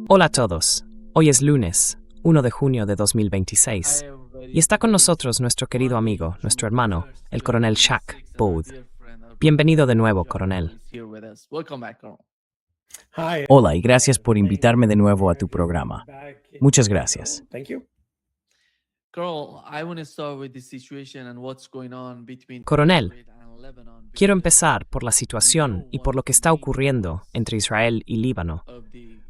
Hola a todos. Hoy es lunes, 1 de junio de 2026, y está con nosotros nuestro querido amigo, nuestro hermano, el coronel Shaq Booth. Bienvenido de nuevo, coronel. Hola y gracias por invitarme de nuevo a tu programa. Muchas gracias. Coronel, quiero empezar por la situación y por lo que está ocurriendo entre Israel y Líbano,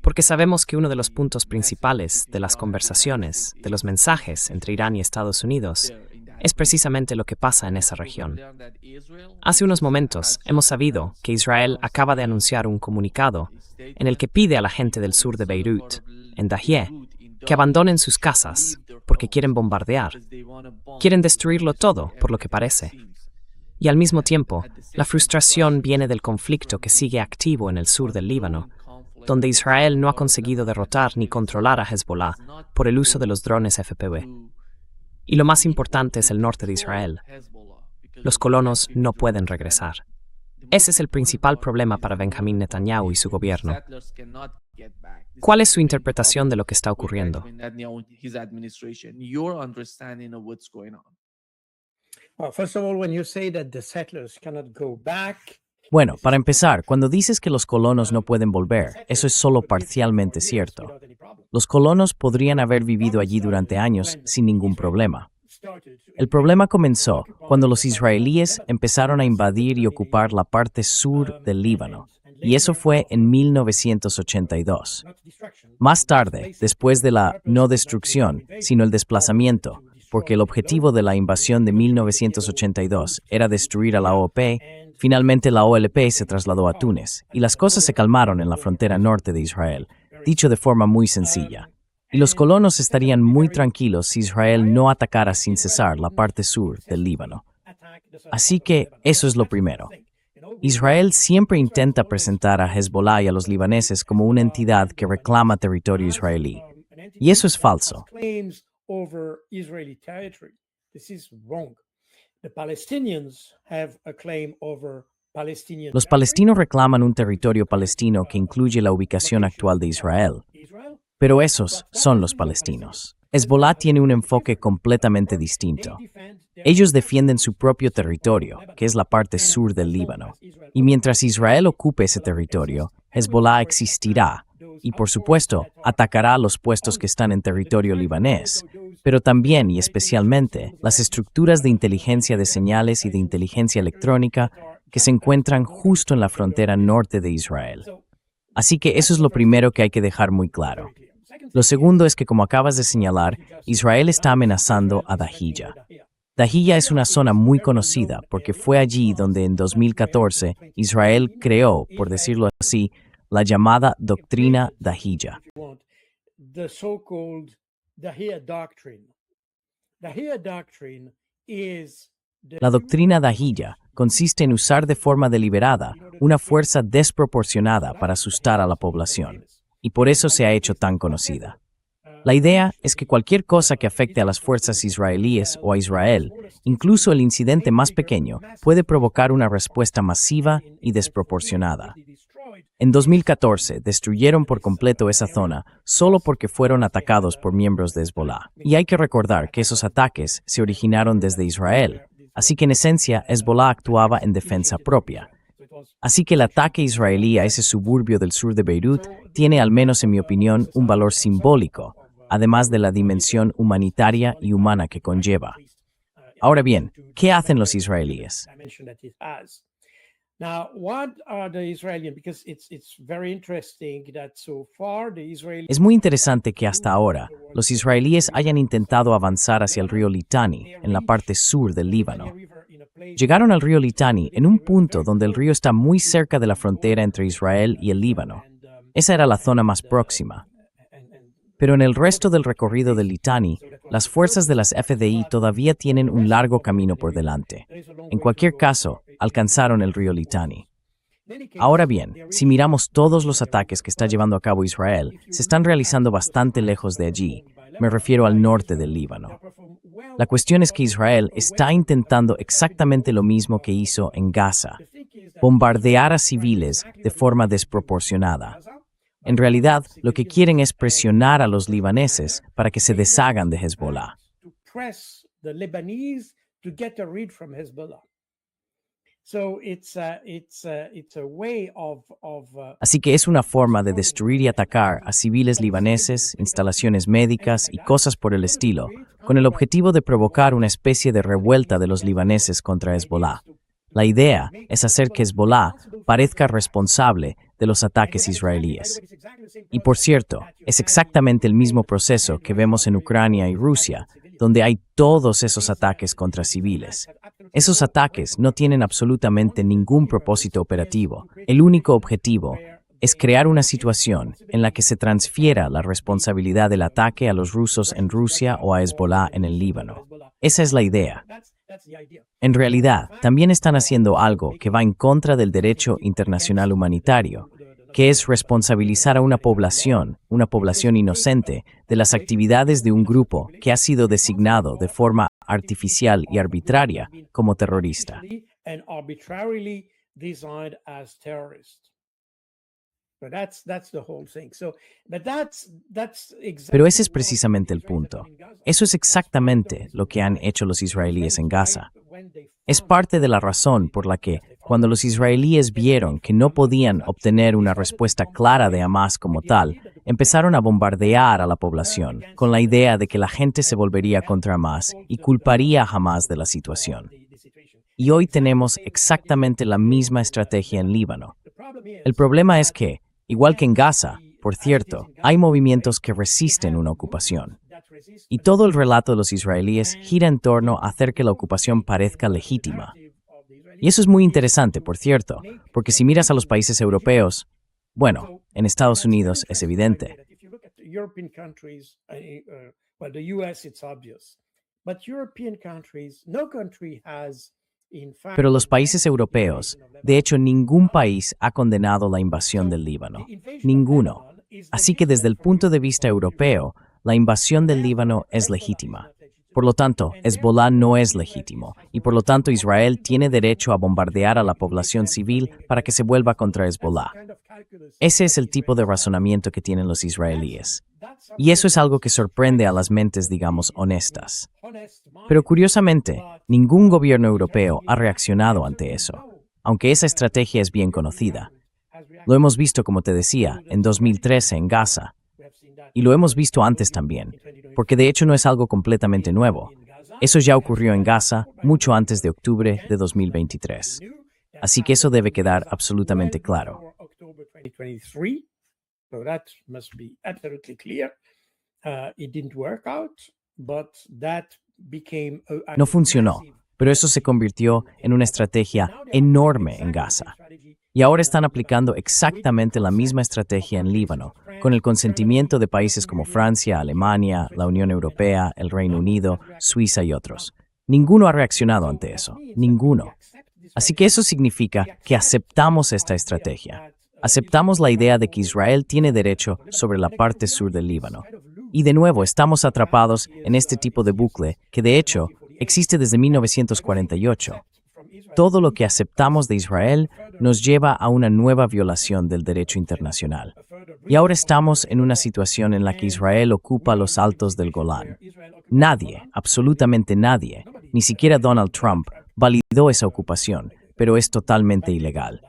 porque sabemos que uno de los puntos principales de las conversaciones, de los mensajes entre Irán y Estados Unidos, es precisamente lo que pasa en esa región. Hace unos momentos hemos sabido que Israel acaba de anunciar un comunicado en el que pide a la gente del sur de Beirut, en Dahieh, que abandonen sus casas porque quieren bombardear. Quieren destruirlo todo, por lo que parece. Y al mismo tiempo, la frustración viene del conflicto que sigue activo en el sur del Líbano, donde Israel no ha conseguido derrotar ni controlar a Hezbollah por el uso de los drones FPV. Y lo más importante es el norte de Israel. Los colonos no pueden regresar. Ese es el principal problema para Benjamín Netanyahu y su gobierno. ¿Cuál es su interpretación de lo que está ocurriendo? Bueno, para empezar, cuando dices que los colonos no pueden volver, eso es solo parcialmente cierto. Los colonos podrían haber vivido allí durante años sin ningún problema. El problema comenzó cuando los israelíes empezaron a invadir y ocupar la parte sur del Líbano, y eso fue en 1982. Más tarde, después de la no destrucción, sino el desplazamiento, porque el objetivo de la invasión de 1982 era destruir a la OOP, finalmente la OLP se trasladó a Túnez, y las cosas se calmaron en la frontera norte de Israel, dicho de forma muy sencilla. Y los colonos estarían muy tranquilos si Israel no atacara sin cesar la parte sur del Líbano. Así que eso es lo primero. Israel siempre intenta presentar a Hezbollah y a los libaneses como una entidad que reclama territorio israelí. Y eso es falso. Los palestinos reclaman un territorio palestino que incluye la ubicación actual de Israel. Pero esos son los palestinos. Hezbollah tiene un enfoque completamente distinto. Ellos defienden su propio territorio, que es la parte sur del Líbano. Y mientras Israel ocupe ese territorio, Hezbollah existirá y, por supuesto, atacará los puestos que están en territorio libanés, pero también y especialmente las estructuras de inteligencia de señales y de inteligencia electrónica que se encuentran justo en la frontera norte de Israel. Así que eso es lo primero que hay que dejar muy claro. Lo segundo es que, como acabas de señalar, Israel está amenazando a Dahiya. Dahiya es una zona muy conocida porque fue allí donde en 2014 Israel creó, por decirlo así, la llamada doctrina Dahiya. La doctrina Dahiya consiste en usar de forma deliberada una fuerza desproporcionada para asustar a la población, y por eso se ha hecho tan conocida. La idea es que cualquier cosa que afecte a las fuerzas israelíes o a Israel, incluso el incidente más pequeño, puede provocar una respuesta masiva y desproporcionada. En 2014, destruyeron por completo esa zona solo porque fueron atacados por miembros de Hezbollah. Y hay que recordar que esos ataques se originaron desde Israel, así que en esencia Hezbollah actuaba en defensa propia. Así que el ataque israelí a ese suburbio del sur de Beirut tiene, al menos en mi opinión, un valor simbólico, además de la dimensión humanitaria y humana que conlleva. Ahora bien, ¿qué hacen los israelíes? Es muy interesante que hasta ahora los israelíes hayan intentado avanzar hacia el río Litani, en la parte sur del Líbano. Llegaron al río Litani en un punto donde el río está muy cerca de la frontera entre Israel y el Líbano. Esa era la zona más próxima. Pero en el resto del recorrido del Litani, las fuerzas de las FDI todavía tienen un largo camino por delante. En cualquier caso, alcanzaron el río Litani. Ahora bien, si miramos todos los ataques que está llevando a cabo Israel, se están realizando bastante lejos de allí. Me refiero al norte del Líbano. La cuestión es que Israel está intentando exactamente lo mismo que hizo en Gaza: bombardear a civiles de forma desproporcionada. En realidad, lo que quieren es presionar a los libaneses para que se deshagan de Hezbollah. Así que es una forma de destruir y atacar a civiles libaneses, instalaciones médicas y cosas por el estilo, con el objetivo de provocar una especie de revuelta de los libaneses contra Hezbollah. La idea es hacer que Hezbollah parezca responsable de los ataques israelíes. Y por cierto, es exactamente el mismo proceso que vemos en Ucrania y Rusia, donde hay todos esos ataques contra civiles. Esos ataques no tienen absolutamente ningún propósito operativo. El único objetivo es crear una situación en la que se transfiera la responsabilidad del ataque a los rusos en Rusia o a Hezbollah en el Líbano. Esa es la idea. En realidad, también están haciendo algo que va en contra del derecho internacional humanitario, que es responsabilizar a una población inocente, de las actividades de un grupo que ha sido designado de forma artificial y arbitraria como terrorista. Pero ese es precisamente el punto. Eso es exactamente lo que han hecho los israelíes en Gaza. Es parte de la razón por la que, cuando los israelíes vieron que no podían obtener una respuesta clara de Hamás como tal, empezaron a bombardear a la población, con la idea de que la gente se volvería contra Hamás y culparía a Hamás de la situación. Y hoy tenemos exactamente la misma estrategia en Líbano. El problema es que, igual que en Gaza, por cierto, hay movimientos que resisten una ocupación. Y todo el relato de los israelíes gira en torno a hacer que la ocupación parezca legítima. Y eso es muy interesante, por cierto, porque si miras a los países europeos, bueno, en Estados Unidos es evidente. Pero los países europeos, de hecho, ningún país ha condenado la invasión del Líbano. Ninguno. Así que desde el punto de vista europeo, la invasión del Líbano es legítima. Por lo tanto, Hezbollah no es legítimo, y por lo tanto Israel tiene derecho a bombardear a la población civil para que se vuelva contra Hezbollah. Ese es el tipo de razonamiento que tienen los israelíes. Y eso es algo que sorprende a las mentes, digamos, honestas. Pero curiosamente, ningún gobierno europeo ha reaccionado ante eso, aunque esa estrategia es bien conocida. Lo hemos visto, como te decía, en 2013 en Gaza, y lo hemos visto antes también, porque de hecho no es algo completamente nuevo. Eso ya ocurrió en Gaza mucho antes de octubre de 2023. Así que eso debe quedar absolutamente claro. No funcionó, pero eso se convirtió en una estrategia enorme en Gaza. Y ahora están aplicando exactamente la misma estrategia en Líbano, con el consentimiento de países como Francia, Alemania, la Unión Europea, el Reino Unido, Suiza y otros. Ninguno ha reaccionado ante eso, ninguno. Así que eso significa que aceptamos esta estrategia. Aceptamos la idea de que Israel tiene derecho sobre la parte sur del Líbano. Y de nuevo estamos atrapados en este tipo de bucle que de hecho existe desde 1948. Todo lo que aceptamos de Israel nos lleva a una nueva violación del derecho internacional. Y ahora estamos en una situación en la que Israel ocupa los altos del Golán. Nadie, absolutamente nadie, ni siquiera Donald Trump, validó esa ocupación, pero es totalmente ilegal.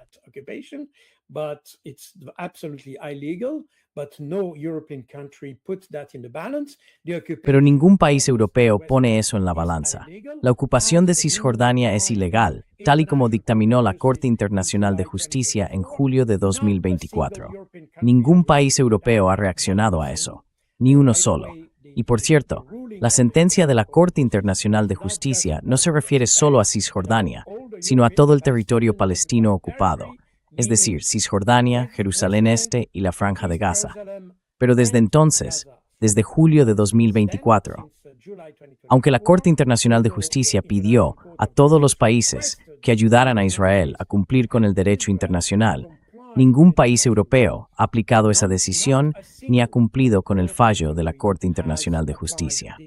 Pero ningún país europeo pone eso en la balanza. La ocupación de Cisjordania es ilegal, tal y como dictaminó la Corte Internacional de Justicia en julio de 2024. Ningún país europeo ha reaccionado a eso, ni uno solo. Y por cierto, la sentencia de la Corte Internacional de Justicia no se refiere solo a Cisjordania, sino a todo el territorio palestino ocupado, es decir, Cisjordania, Jerusalén Este y la Franja de Gaza. Pero desde entonces, desde julio de 2024, aunque la Corte Internacional de Justicia pidió a todos los países que ayudaran a Israel a cumplir con el derecho internacional, ningún país europeo ha aplicado esa decisión ni ha cumplido con el fallo de la Corte Internacional de Justicia.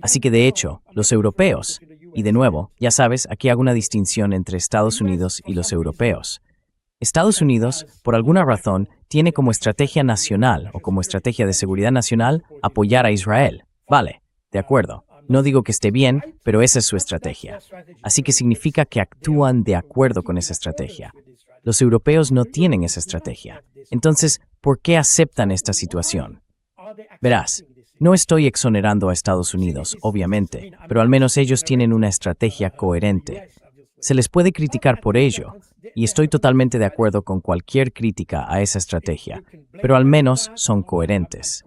Así que de hecho, los europeos, y de nuevo, ya sabes, aquí hago una distinción entre Estados Unidos y los europeos. Estados Unidos, por alguna razón, tiene como estrategia nacional o como estrategia de seguridad nacional apoyar a Israel. Vale, de acuerdo. No digo que esté bien, pero esa es su estrategia. Así que significa que actúan de acuerdo con esa estrategia. Los europeos no tienen esa estrategia. Entonces, ¿por qué aceptan esta situación? Verás, no estoy exonerando a Estados Unidos, obviamente, pero al menos ellos tienen una estrategia coherente. Se les puede criticar por ello, y estoy totalmente de acuerdo con cualquier crítica a esa estrategia, pero al menos son coherentes.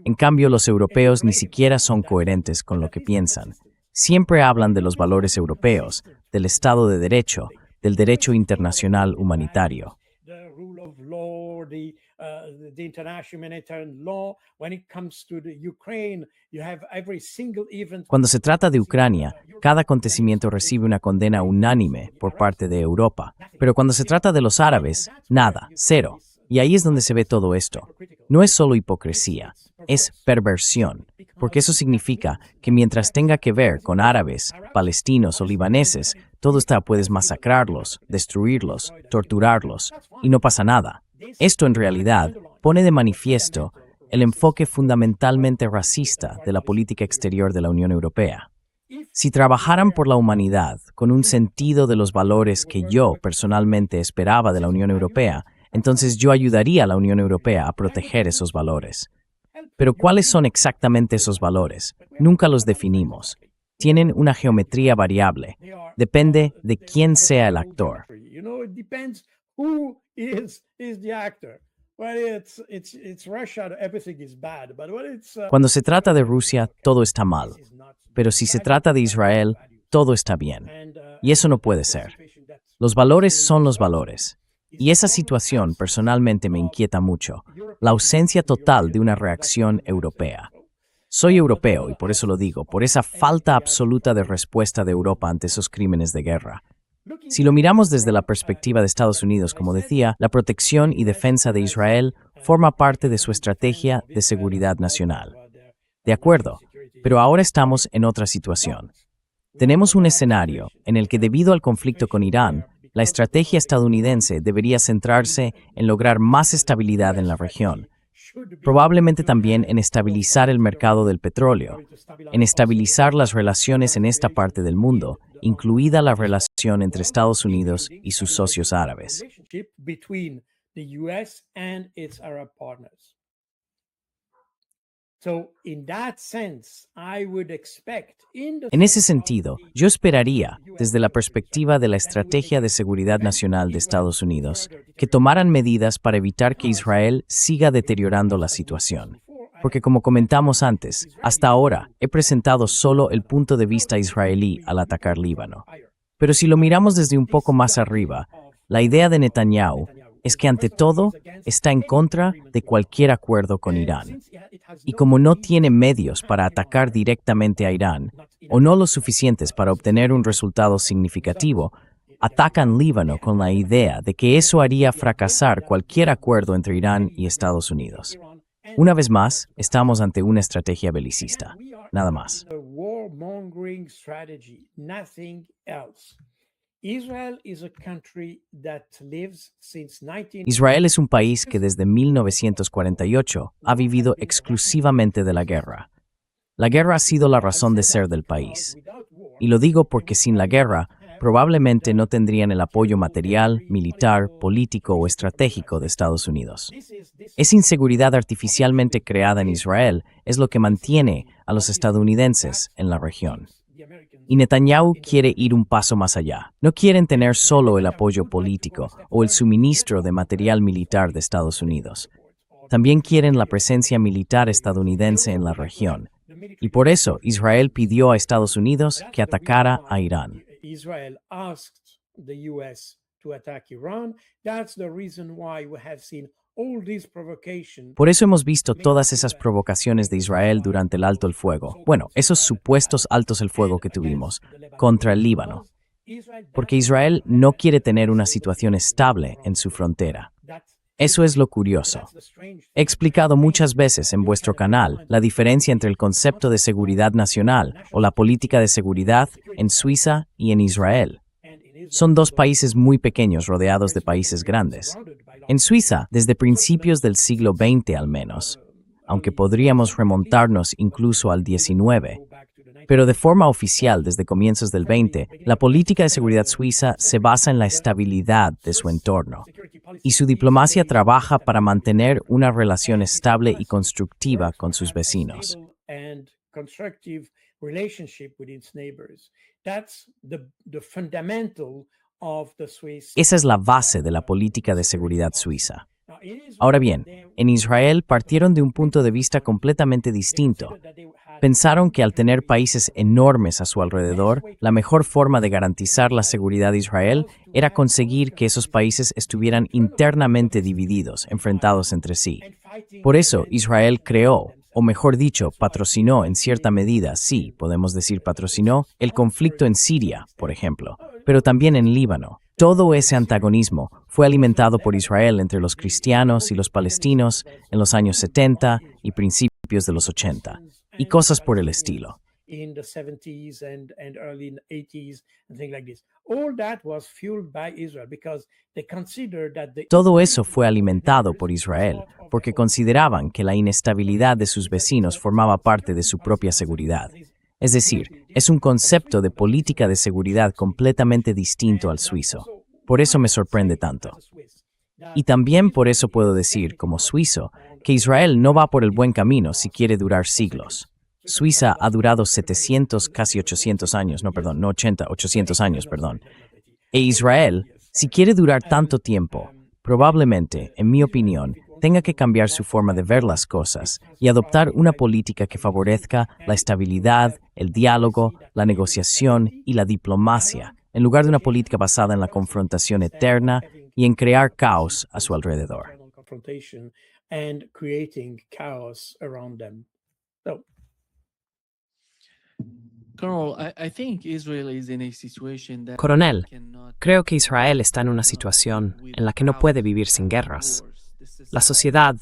En cambio, los europeos ni siquiera son coherentes con lo que piensan. Siempre hablan de los valores europeos, del Estado de Derecho, del derecho internacional humanitario. Cuando se trata de Ucrania, cada acontecimiento recibe una condena unánime por parte de Europa. Pero cuando se trata de los árabes, nada, cero. Y ahí es donde se ve todo esto. No es solo hipocresía, es perversión. Porque eso significa que mientras tenga que ver con árabes, palestinos o libaneses, todo está, puedes masacrarlos, destruirlos, torturarlos, y no pasa nada. Esto en realidad pone de manifiesto el enfoque fundamentalmente racista de la política exterior de la Unión Europea. Si trabajaran por la humanidad con un sentido de los valores que yo personalmente esperaba de la Unión Europea, entonces yo ayudaría a la Unión Europea a proteger esos valores. Pero ¿cuáles son exactamente esos valores? Nunca los definimos. Tienen una geometría variable. Depende de quién sea el actor. Cuando se trata de Rusia, todo está mal. Pero si se trata de Israel, todo está bien. Y eso no puede ser. Los valores son los valores. Y esa situación personalmente me inquieta mucho, la ausencia total de una reacción europea. Soy europeo y por eso lo digo, por esa falta absoluta de respuesta de Europa ante esos crímenes de guerra. Si lo miramos desde la perspectiva de Estados Unidos, como decía, la protección y defensa de Israel forma parte de su estrategia de seguridad nacional. De acuerdo, pero ahora estamos en otra situación. Tenemos un escenario en el que debido al conflicto con Irán, la estrategia estadounidense debería centrarse en lograr más estabilidad en la región, probablemente también en estabilizar el mercado del petróleo, en estabilizar las relaciones en esta parte del mundo, incluida la relación entre Estados Unidos y sus socios árabes. En ese sentido, yo esperaría, desde la perspectiva de la Estrategia de Seguridad Nacional de Estados Unidos, que tomaran medidas para evitar que Israel siga deteriorando la situación. Porque como comentamos antes, hasta ahora he presentado solo el punto de vista israelí al atacar Líbano. Pero si lo miramos desde un poco más arriba, la idea de Netanyahu es que ante todo está en contra de cualquier acuerdo con Irán. Y como no tiene medios para atacar directamente a Irán, o no los suficientes para obtener un resultado significativo, atacan Líbano con la idea de que eso haría fracasar cualquier acuerdo entre Irán y Estados Unidos. Una vez más, estamos ante una estrategia belicista. Nada más. Israel es un país que desde 1948 ha vivido exclusivamente de la guerra. La guerra ha sido la razón de ser del país. Y lo digo porque sin la guerra, probablemente no tendrían el apoyo material, militar, político o estratégico de Estados Unidos. Esa inseguridad artificialmente creada en Israel es lo que mantiene a los estadounidenses en la región. Y Netanyahu quiere ir un paso más allá. No quieren tener solo el apoyo político o el suministro de material militar de Estados Unidos. También quieren la presencia militar estadounidense en la región. Y por eso Israel pidió a Estados Unidos que atacara a Irán. Por eso hemos visto todas esas provocaciones de Israel durante el alto el fuego. Bueno, esos supuestos altos el fuego que tuvimos contra el Líbano. Porque Israel no quiere tener una situación estable en su frontera. Eso es lo curioso. He explicado muchas veces en vuestro canal la diferencia entre el concepto de seguridad nacional o la política de seguridad en Suiza y en Israel. Son dos países muy pequeños rodeados de países grandes. En Suiza, desde principios del siglo XX al menos, aunque podríamos remontarnos incluso al XIX, pero de forma oficial desde comienzos del XX, la política de seguridad suiza se basa en la estabilidad de su entorno, y su diplomacia trabaja para mantener una relación estable y constructiva con sus vecinos. Esa es la base de la política de seguridad suiza. Ahora bien, en Israel partieron de un punto de vista completamente distinto. Pensaron que al tener países enormes a su alrededor, la mejor forma de garantizar la seguridad de Israel era conseguir que esos países estuvieran internamente divididos, enfrentados entre sí. Por eso, Israel creó, o mejor dicho, patrocinó en cierta medida, sí, podemos decir patrocinó, el conflicto en Siria, por ejemplo, pero también en Líbano. Todo ese antagonismo fue alimentado por Israel entre los cristianos y los palestinos en los años 70 y principios de los 80, y cosas por el estilo. Todo eso fue alimentado por Israel porque consideraban que la inestabilidad de sus vecinos formaba parte de su propia seguridad. Es decir, es un concepto de política de seguridad completamente distinto al suizo. Por eso me sorprende tanto. Y también por eso puedo decir, como suizo, que Israel no va por el buen camino si quiere durar siglos. Suiza ha durado 700, casi 800 años, no 80, 800 años, perdón. E Israel, si quiere durar tanto tiempo, probablemente, en mi opinión, tenga que cambiar su forma de ver las cosas y adoptar una política que favorezca la estabilidad, el diálogo, la negociación y la diplomacia, en lugar de una política basada en la confrontación eterna y en crear caos a su alrededor. Coronel, creo que Israel está en una situación en la que no puede vivir sin guerras. La sociedad,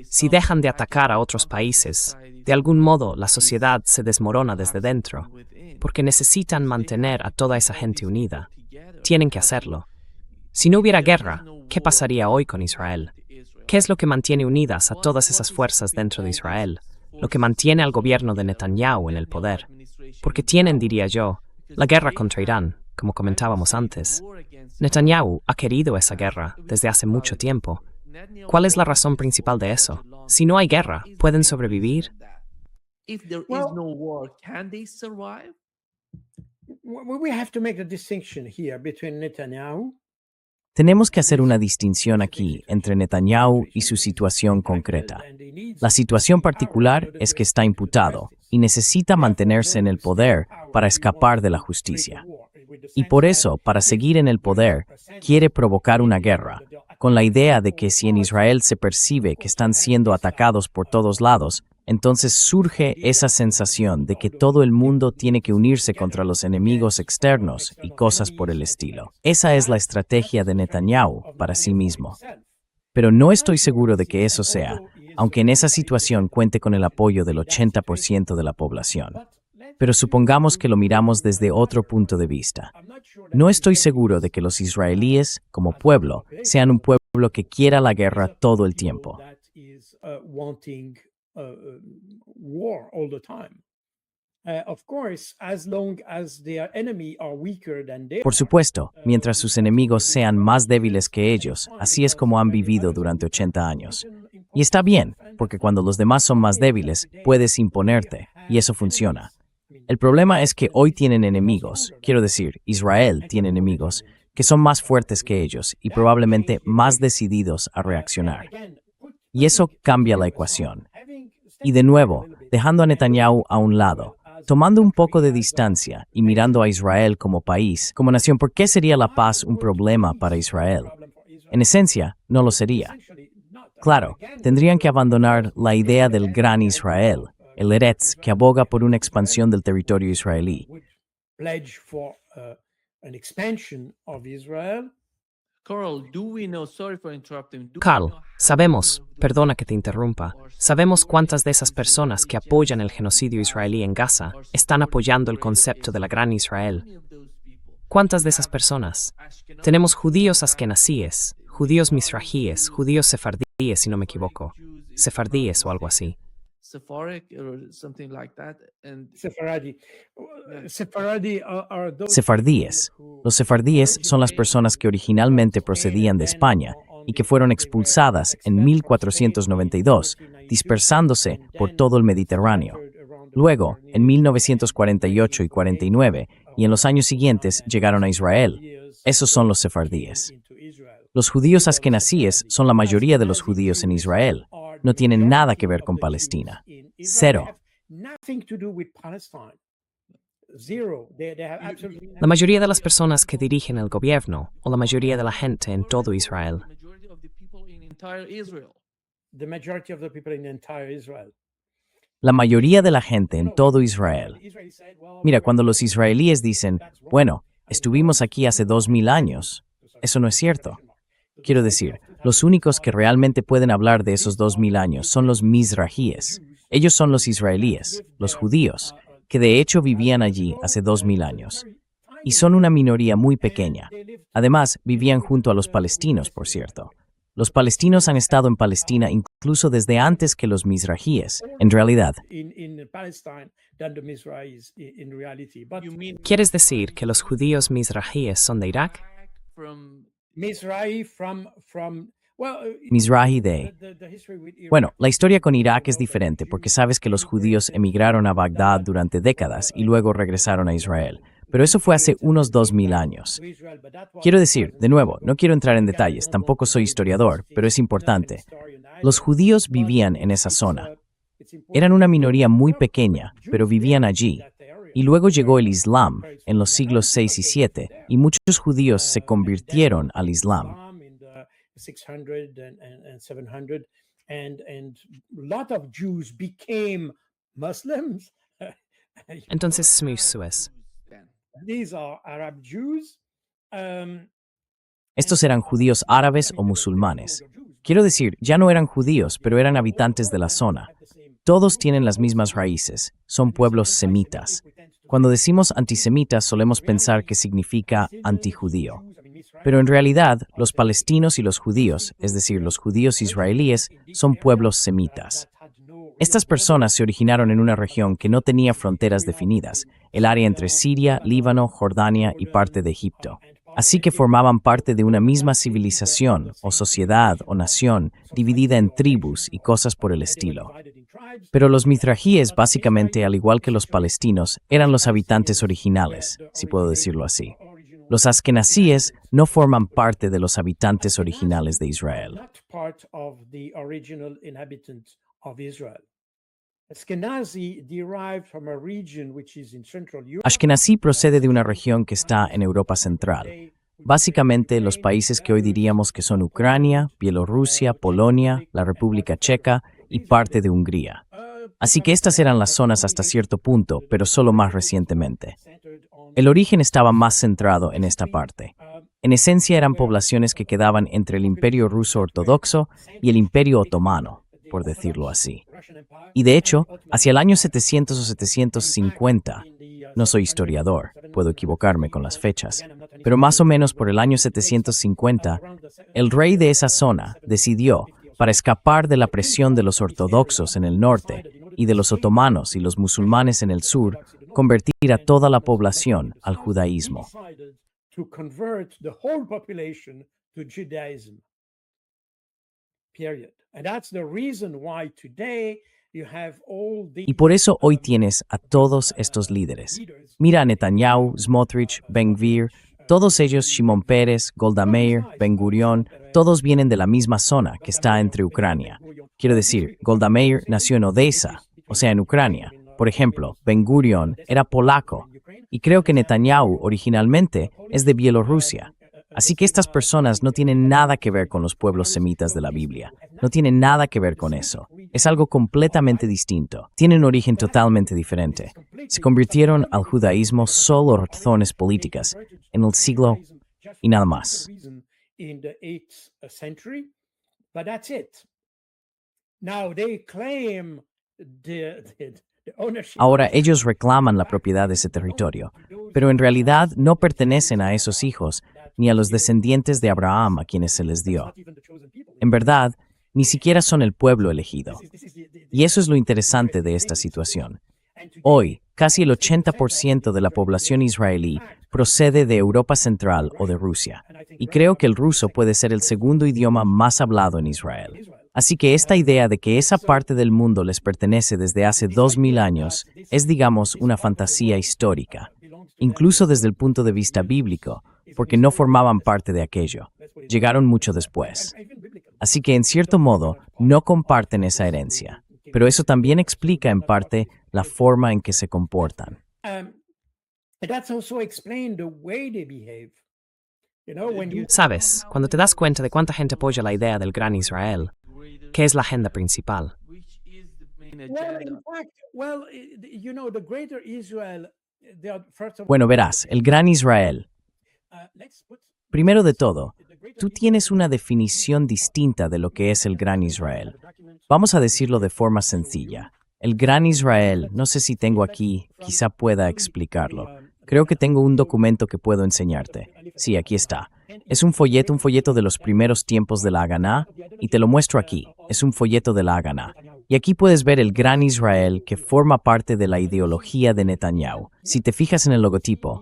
si dejan de atacar a otros países, de algún modo la sociedad se desmorona desde dentro, porque necesitan mantener a toda esa gente unida. Tienen que hacerlo. Si no hubiera guerra, ¿qué pasaría hoy con Israel? ¿Qué es lo que mantiene unidas a todas esas fuerzas dentro de Israel? Lo que mantiene al gobierno de Netanyahu en el poder. Porque tienen, diría yo, la guerra contra Irán, como comentábamos antes. Netanyahu ha querido esa guerra desde hace mucho tiempo. ¿Cuál es la razón principal de eso? Si no hay guerra, ¿pueden sobrevivir? Tenemos que hacer una distinción aquí entre Netanyahu y su situación concreta. La situación particular es que está imputado y necesita mantenerse en el poder para escapar de la justicia. Y por eso, para seguir en el poder, quiere provocar una guerra, con la idea de que si en Israel se percibe que están siendo atacados por todos lados, entonces surge esa sensación de que todo el mundo tiene que unirse contra los enemigos externos y cosas por el estilo. Esa es la estrategia de Netanyahu para sí mismo. Pero no estoy seguro de que eso sea, aunque en esa situación cuente con el apoyo del 80% de la población. Pero supongamos que lo miramos desde otro punto de vista. No estoy seguro de que los israelíes, como pueblo, sean un pueblo que quiera la guerra todo el tiempo. Por supuesto, mientras sus enemigos sean más débiles que ellos, así es como han vivido durante 80 años. Y está bien, porque cuando los demás son más débiles, puedes imponerte, y eso funciona. El problema es que hoy tienen enemigos, quiero decir, Israel tiene enemigos, que son más fuertes que ellos y probablemente más decididos a reaccionar. Y eso cambia la ecuación. Y de nuevo, dejando a Netanyahu a un lado, tomando un poco de distancia y mirando a Israel como país, como nación, ¿por qué sería la paz un problema para Israel? En esencia, no lo sería. Claro, tendrían que abandonar la idea del gran Israel, el Eretz, que aboga por una expansión del territorio israelí. Carl, sabemos, perdona que te interrumpa, sabemos cuántas de esas personas que apoyan el genocidio israelí en Gaza están apoyando el concepto de la Gran Israel. ¿Cuántas de esas personas? Tenemos judíos askenazíes, judíos misrajíes, judíos sefardíes, si no me equivoco, sefardíes o algo así. Sefardíes. Los sefardíes son las personas que originalmente procedían de España y que fueron expulsadas en 1492, dispersándose por todo el Mediterráneo. Luego, en 1948 y 49, y en los años siguientes llegaron a Israel. Esos son los sefardíes. Los judíos askenazíes son la mayoría de los judíos en Israel. No tienen nada que ver con Palestina. Cero. La mayoría de las personas que dirigen el gobierno o la mayoría de la gente en todo Israel. La mayoría de la gente en todo Israel. Mira, cuando los israelíes dicen, bueno, estuvimos aquí hace 2000 años, eso no es cierto. Quiero decir, los únicos que realmente pueden hablar de esos 2000 años son los mizrajíes. Ellos son los israelíes, los judíos, que de hecho vivían allí hace 2000 años. Y son una minoría muy pequeña. Además, vivían junto a los palestinos, por cierto. Los palestinos han estado en Palestina incluso desde antes que los mizrajíes, en realidad. ¿Quieres decir que los judíos mizrajíes son de Irak? Mizrahi de... Bueno, la historia con Irak es diferente porque sabes que los judíos emigraron a Bagdad durante décadas y luego regresaron a Israel. Pero eso fue hace unos 2000 años. Quiero decir, de nuevo, no quiero entrar en detalles, tampoco soy historiador, pero es importante. Los judíos vivían en esa zona. Eran una minoría muy pequeña, pero vivían allí. Y luego llegó el Islam en los siglos 6 y 7, y muchos judíos se convirtieron al Islam. Entonces, Suez. Estos eran judíos árabes o musulmanes. Quiero decir, ya no eran judíos, pero eran habitantes de la zona. Todos tienen las mismas raíces, son pueblos semitas. Cuando decimos antisemitas solemos pensar que significa antijudío. Pero en realidad, los palestinos y los judíos, es decir, los judíos israelíes, son pueblos semitas. Estas personas se originaron en una región que no tenía fronteras definidas, el área entre Siria, Líbano, Jordania y parte de Egipto. Así que formaban parte de una misma civilización, o sociedad, o nación, dividida en tribus y cosas por el estilo. Pero los mizrajíes, básicamente, al igual que los palestinos, eran los habitantes originales, si puedo decirlo así. Los askenazíes no forman parte de los habitantes originales de Israel. Ashkenazí procede de una región que está en Europa Central. Básicamente, los países que hoy diríamos que son Ucrania, Bielorrusia, Polonia, la República Checa y parte de Hungría. Así que estas eran las zonas hasta cierto punto, pero solo más recientemente. El origen estaba más centrado en esta parte. En esencia eran poblaciones que quedaban entre el Imperio Ruso Ortodoxo y el Imperio Otomano, por decirlo así. Y de hecho, hacia el año 700 o 750, no soy historiador, puedo equivocarme con las fechas, pero más o menos por el año 750, el rey de esa zona decidió, para escapar de la presión de los ortodoxos en el norte y de los otomanos y los musulmanes en el sur, convertir a toda la población al judaísmo. Y por eso hoy tienes a todos estos líderes. Mira a Netanyahu, Smotrich, Ben-Gvir, todos ellos, Shimon Peres, Golda Meir, Ben-Gurion, todos vienen de la misma zona que está entre Ucrania. Quiero decir, Golda Meir nació en Odessa, o sea, en Ucrania. Por ejemplo, Ben-Gurion era polaco, y creo que Netanyahu originalmente es de Bielorrusia. Así que estas personas no tienen nada que ver con los pueblos semitas de la Biblia. No tienen nada que ver con eso. Es algo completamente distinto. Tienen un origen totalmente diferente. Se convirtieron al judaísmo solo por razones políticas en el siglo y nada más. in the 8th century, but that's it. Now they claim the ownership. Ahora ellos reclaman la propiedad de ese territorio, pero en realidad no pertenecen a esos hijos ni a los descendientes de Abraham a quienes se les dio. En verdad, ni siquiera son el pueblo elegido. Y eso es lo interesante de esta situación. Hoy, casi el 80% de la población israelí procede de Europa Central o de Rusia, y creo que el ruso puede ser el segundo idioma más hablado en Israel. Así que esta idea de que esa parte del mundo les pertenece desde hace 2000 años es, digamos, una fantasía histórica, incluso desde el punto de vista bíblico, porque no formaban parte de aquello. Llegaron mucho después. Así que, en cierto modo, no comparten esa herencia. Pero eso también explica, en parte, la forma en que se comportan. Sabes, cuando te das cuenta de cuánta gente apoya la idea del Gran Israel, ¿qué es la agenda principal? Bueno, verás, el Gran Israel. Primero de todo, tú tienes una definición distinta de lo que es el Gran Israel. Vamos a decirlo de forma sencilla. El Gran Israel, no sé si tengo aquí, quizá pueda explicarlo. Creo que tengo un documento que puedo enseñarte. Sí, aquí está. Es un folleto de los primeros tiempos de la Haganá, y te lo muestro aquí. Es un folleto de la Haganá. Y aquí puedes ver el Gran Israel que forma parte de la ideología de Netanyahu. Si te fijas en el logotipo,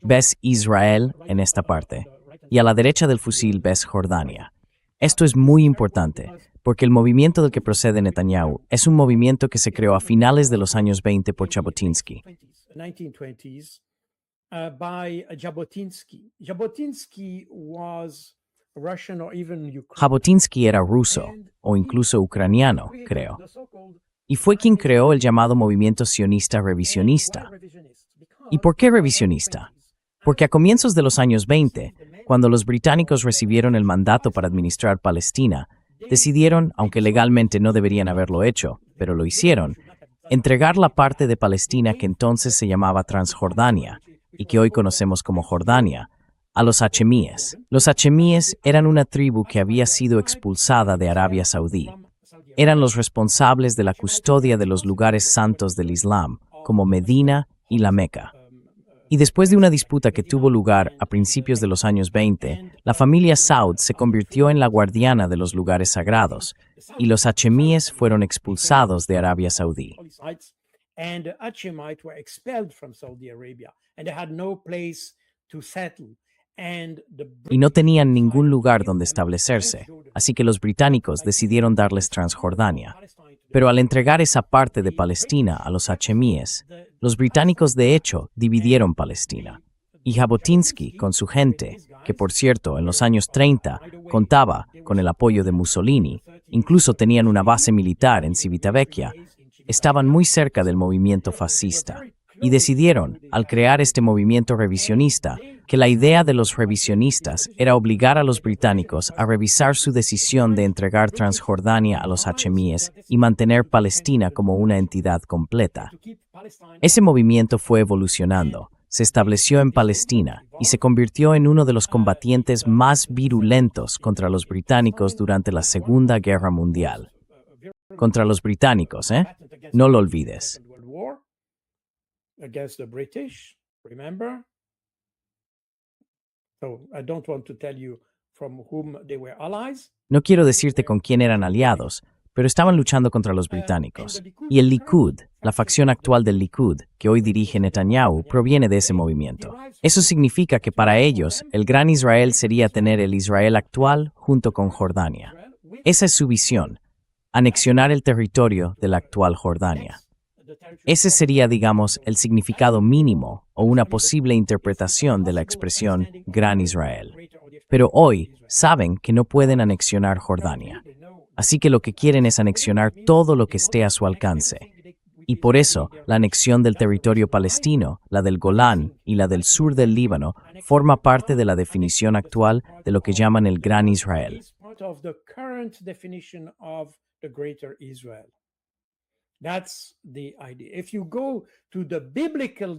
ves Israel en esta parte, y a la derecha del fusil ves Jordania. Esto es muy importante, porque el movimiento del que procede Netanyahu es un movimiento que se creó a finales de los años 20 por Jabotinsky. Jabotinsky era ruso, o incluso ucraniano, creo. Y fue quien creó el llamado movimiento sionista revisionista. ¿Y por qué revisionista? Porque a comienzos de los años 20, cuando los británicos recibieron el mandato para administrar Palestina, decidieron, aunque legalmente no deberían haberlo hecho, pero lo hicieron, entregar la parte de Palestina que entonces se llamaba Transjordania, y que hoy conocemos como Jordania, a los hachemíes. Los hachemíes eran una tribu que había sido expulsada de Arabia Saudí. Eran los responsables de la custodia de los lugares santos del Islam, como Medina y la Meca. Y después de una disputa que tuvo lugar a principios de los años 20, la familia Saud se convirtió en la guardiana de los lugares sagrados, y los hachemíes fueron expulsados de Arabia Saudí. Y no tenían ningún lugar donde establecerse, así que los británicos decidieron darles Transjordania. Pero al entregar esa parte de Palestina a los hachemíes, los británicos de hecho dividieron Palestina. Y Jabotinsky, con su gente, que por cierto en los años 30 contaba con el apoyo de Mussolini, incluso tenían una base militar en Civitavecchia, estaban muy cerca del movimiento fascista. Y decidieron, al crear este movimiento revisionista, que la idea de los revisionistas era obligar a los británicos a revisar su decisión de entregar Transjordania a los hachemíes y mantener Palestina como una entidad completa. Ese movimiento fue evolucionando, se estableció en Palestina y se convirtió en uno de los combatientes más virulentos contra los británicos durante la Segunda Guerra Mundial. Contra los británicos, ¿eh? No lo olvides. Against the British, remember? So I don't want to tell you from whom they were allies. No quiero decirte con quién eran aliados, pero estaban luchando contra los británicos. Y el Likud, la facción actual del Likud, que hoy dirige Netanyahu, proviene de ese movimiento. Eso significa que para ellos, el Gran Israel sería tener el Israel actual junto con Jordania. Esa es su visión, anexionar el territorio de la actual Jordania. Ese sería, digamos, el significado mínimo o una posible interpretación de la expresión Gran Israel. Pero hoy saben que no pueden anexionar Jordania. Así que lo que quieren es anexionar todo lo que esté a su alcance. Y por eso, la anexión del territorio palestino, la del Golán y la del sur del Líbano, forma parte de la definición actual de lo que llaman el Gran Israel.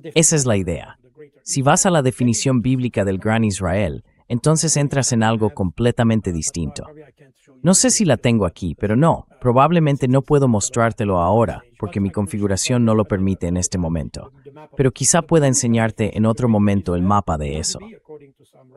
Esa es la idea. Si vas a la definición bíblica del Gran Israel, entonces entras en algo completamente distinto. No sé si la tengo aquí, pero no, probablemente no puedo mostrártelo ahora, porque mi configuración no lo permite en este momento. Pero quizá pueda enseñarte en otro momento el mapa de eso.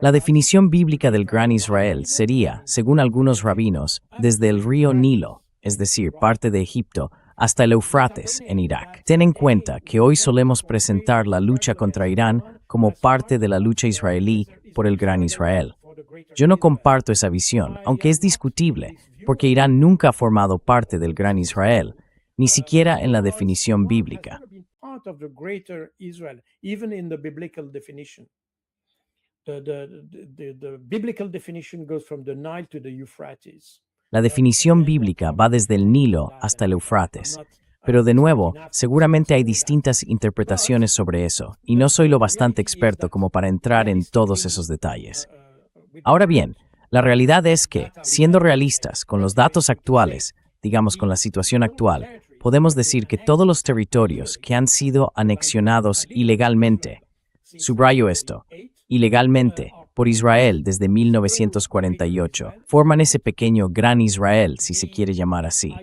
La definición bíblica del Gran Israel sería, según algunos rabinos, desde el río Nilo, es decir, parte de Egipto, hasta el Éufrates, en Irak. Ten en cuenta que hoy solemos presentar la lucha contra Irán como parte de la lucha israelí por el Gran Israel. Yo no comparto esa visión, aunque es discutible, porque Irán nunca ha formado parte del Gran Israel, ni siquiera en la definición bíblica. La definición bíblica va desde el Nilo hasta el Éufrates. Pero de nuevo, seguramente hay distintas interpretaciones sobre eso, y no soy lo bastante experto como para entrar en todos esos detalles. Ahora bien, la realidad es que, siendo realistas con los datos actuales, digamos con la situación actual, podemos decir que todos los territorios que han sido anexionados ilegalmente, subrayo esto, ilegalmente, por Israel desde 1948, forman ese pequeño Gran Israel, si se quiere llamar así.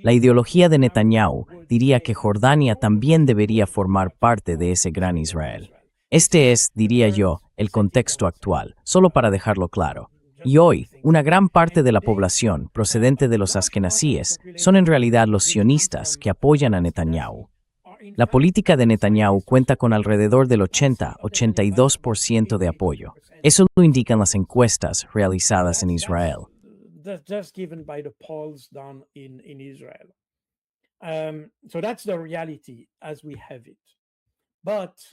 La ideología de Netanyahu diría que Jordania también debería formar parte de ese Gran Israel. Este es, diría yo, el contexto actual, solo para dejarlo claro. Y hoy, una gran parte de la población, procedente de los askenazíes, son en realidad los sionistas que apoyan a Netanyahu. La política de Netanyahu cuenta con alrededor del 80-82% de apoyo. Eso lo indican las encuestas realizadas en Israel.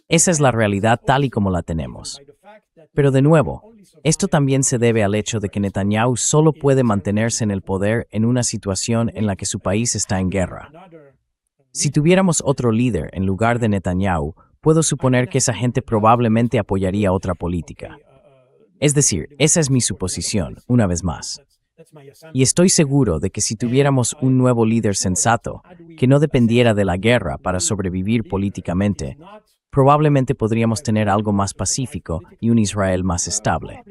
Esa es la realidad tal y como la tenemos. Pero de nuevo, esto también se debe al hecho de que Netanyahu solo puede mantenerse en el poder en una situación en la que su país está en guerra. Si tuviéramos otro líder en lugar de Netanyahu, puedo suponer que esa gente probablemente apoyaría otra política. Es decir, esa es mi suposición, una vez más. Y estoy seguro de que si tuviéramos un nuevo líder sensato, que no dependiera de la guerra para sobrevivir políticamente, probablemente podríamos tener algo más pacífico y un Israel más estable.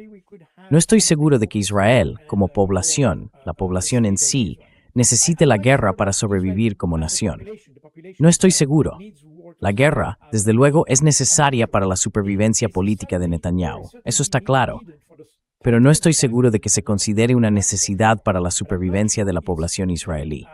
No estoy seguro de que Israel, como población, la población en sí, necesite la guerra para sobrevivir como nación. No estoy seguro. La guerra, desde luego, es necesaria para la supervivencia política de Netanyahu. Eso está claro. Pero no estoy seguro de que se considere una necesidad para la supervivencia de la población israelí.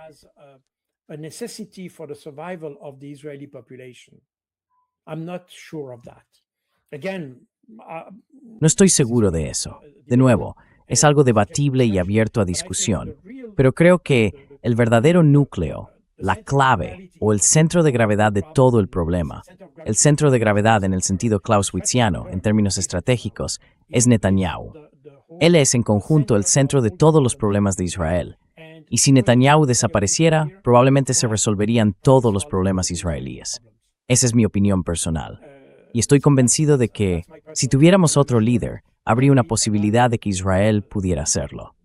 No estoy seguro de eso. De nuevo, es algo debatible y abierto a discusión, pero creo que el verdadero núcleo, la clave o el centro de gravedad de todo el problema, el centro de gravedad en el sentido clausewitziano, en términos estratégicos, es Netanyahu. Él es en conjunto el centro de todos los problemas de Israel. Y si Netanyahu desapareciera, probablemente se resolverían todos los problemas israelíes. Esa es mi opinión personal. Y estoy convencido de que, si tuviéramos otro líder, habría una posibilidad de que Israel pudiera hacerlo.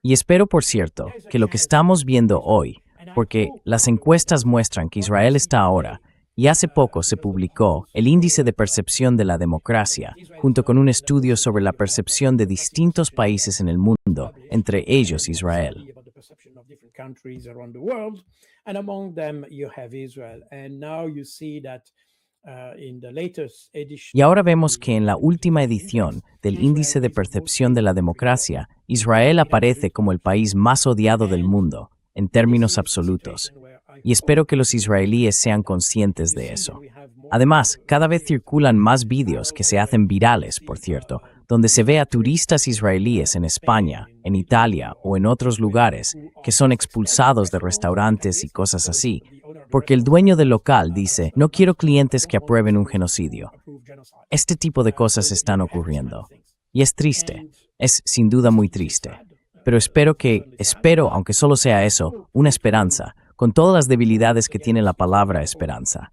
Y espero, por cierto, que lo que estamos viendo hoy, porque las encuestas muestran que Israel está ahora, y hace poco se publicó el Índice de Percepción de la Democracia, junto con un estudio sobre la percepción de distintos países en el mundo, entre ellos Israel. Y ahora vemos que en la última edición del Índice de Percepción de la Democracia, Israel aparece como el país más odiado del mundo, en términos absolutos. Y espero que los israelíes sean conscientes de eso. Además, cada vez circulan más vídeos que se hacen virales, por cierto, donde se ve a turistas israelíes en España, en Italia o en otros lugares que son expulsados de restaurantes y cosas así, porque el dueño del local dice, no quiero clientes que aprueben un genocidio. Este tipo de cosas están ocurriendo. Y es triste, es sin duda muy triste. Pero espero, aunque solo sea eso, una esperanza, con todas las debilidades que tiene la palabra esperanza.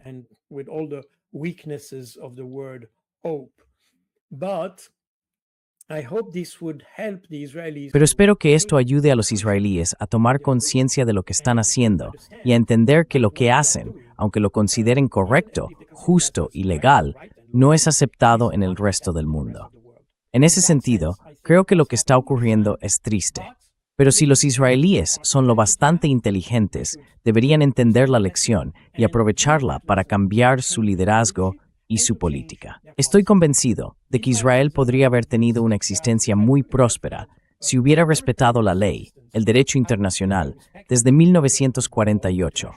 Pero espero que esto ayude a los israelíes a tomar conciencia de lo que están haciendo y a entender que lo que hacen, aunque lo consideren correcto, justo y legal, no es aceptado en el resto del mundo. En ese sentido, creo que lo que está ocurriendo es triste. Pero si los israelíes son lo bastante inteligentes, deberían entender la lección y aprovecharla para cambiar su liderazgo y su política. Estoy convencido de que Israel podría haber tenido una existencia muy próspera si hubiera respetado la ley, el derecho internacional, desde 1948.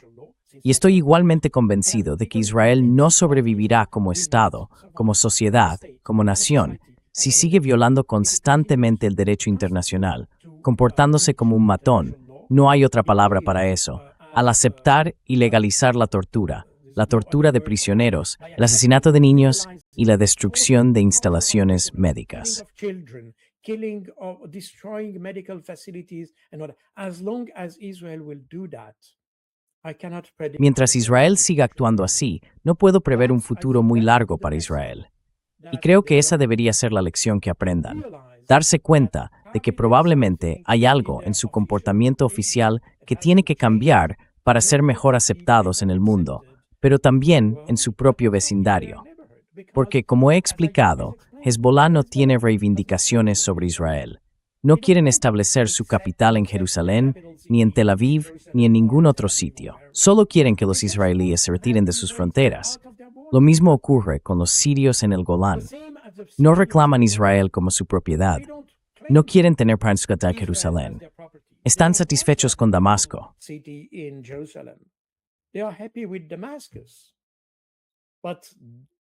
Y estoy igualmente convencido de que Israel no sobrevivirá como Estado, como sociedad, como nación, si sigue violando constantemente el derecho internacional, comportándose como un matón, no hay otra palabra para eso, al aceptar y legalizar la tortura de prisioneros, el asesinato de niños y la destrucción de instalaciones médicas. Killing or destroying medical facilities and all that. As long as Israel will do that, I cannot predict. Mientras Israel siga actuando así, no puedo prever un futuro muy largo para Israel. Y creo que esa debería ser la lección que aprendan. Darse cuenta de que probablemente hay algo en su comportamiento oficial que tiene que cambiar para ser mejor aceptados en el mundo, pero también en su propio vecindario. Porque, como he explicado, Hezbollah no tiene reivindicaciones sobre Israel. No quieren establecer su capital en Jerusalén, ni en Tel Aviv, ni en ningún otro sitio. Solo quieren que los israelíes se retiren de sus fronteras. Lo mismo ocurre con los sirios en el Golán. No reclaman Israel como su propiedad. No quieren tener prácticas en Jerusalén. Están satisfechos con Damasco. They are happy with Damascus. But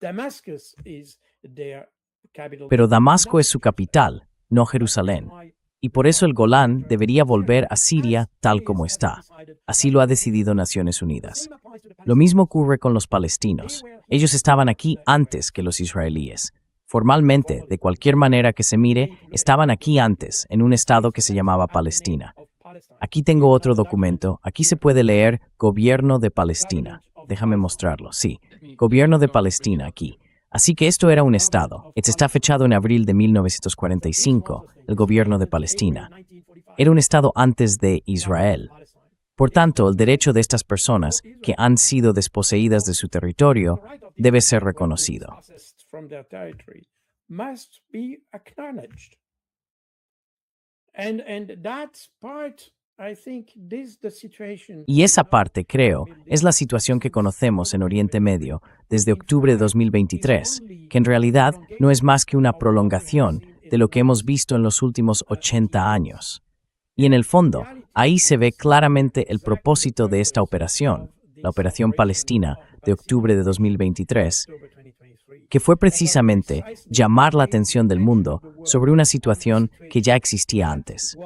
Damascus is their capital. Pero Damasco es su capital, no Jerusalén. Y por eso el Golán debería volver a Siria tal como está. Así lo ha decidido Naciones Unidas. Lo mismo ocurre con los palestinos. Ellos estaban aquí antes que los israelíes. Formalmente, de cualquier manera que se mire, estaban aquí antes, en un estado que se llamaba Palestina. Aquí tengo otro documento. Aquí se puede leer Gobierno de Palestina. Déjame mostrarlo. Sí, Gobierno de Palestina aquí. Así que esto era un estado. Está fechado en abril de 1945, el Gobierno de Palestina. Era un estado antes de Israel. Por tanto, el derecho de estas personas que han sido desposeídas de su territorio debe ser reconocido. Y esa parte, creo, es la situación que conocemos en Oriente Medio desde octubre de 2023, que en realidad no es más que una prolongación de lo que hemos visto en los últimos 80 años. Y en el fondo, ahí se ve claramente el propósito de esta operación, la Operación Palestina de octubre de 2023, que fue precisamente llamar la atención del mundo sobre una situación que ya existía antes.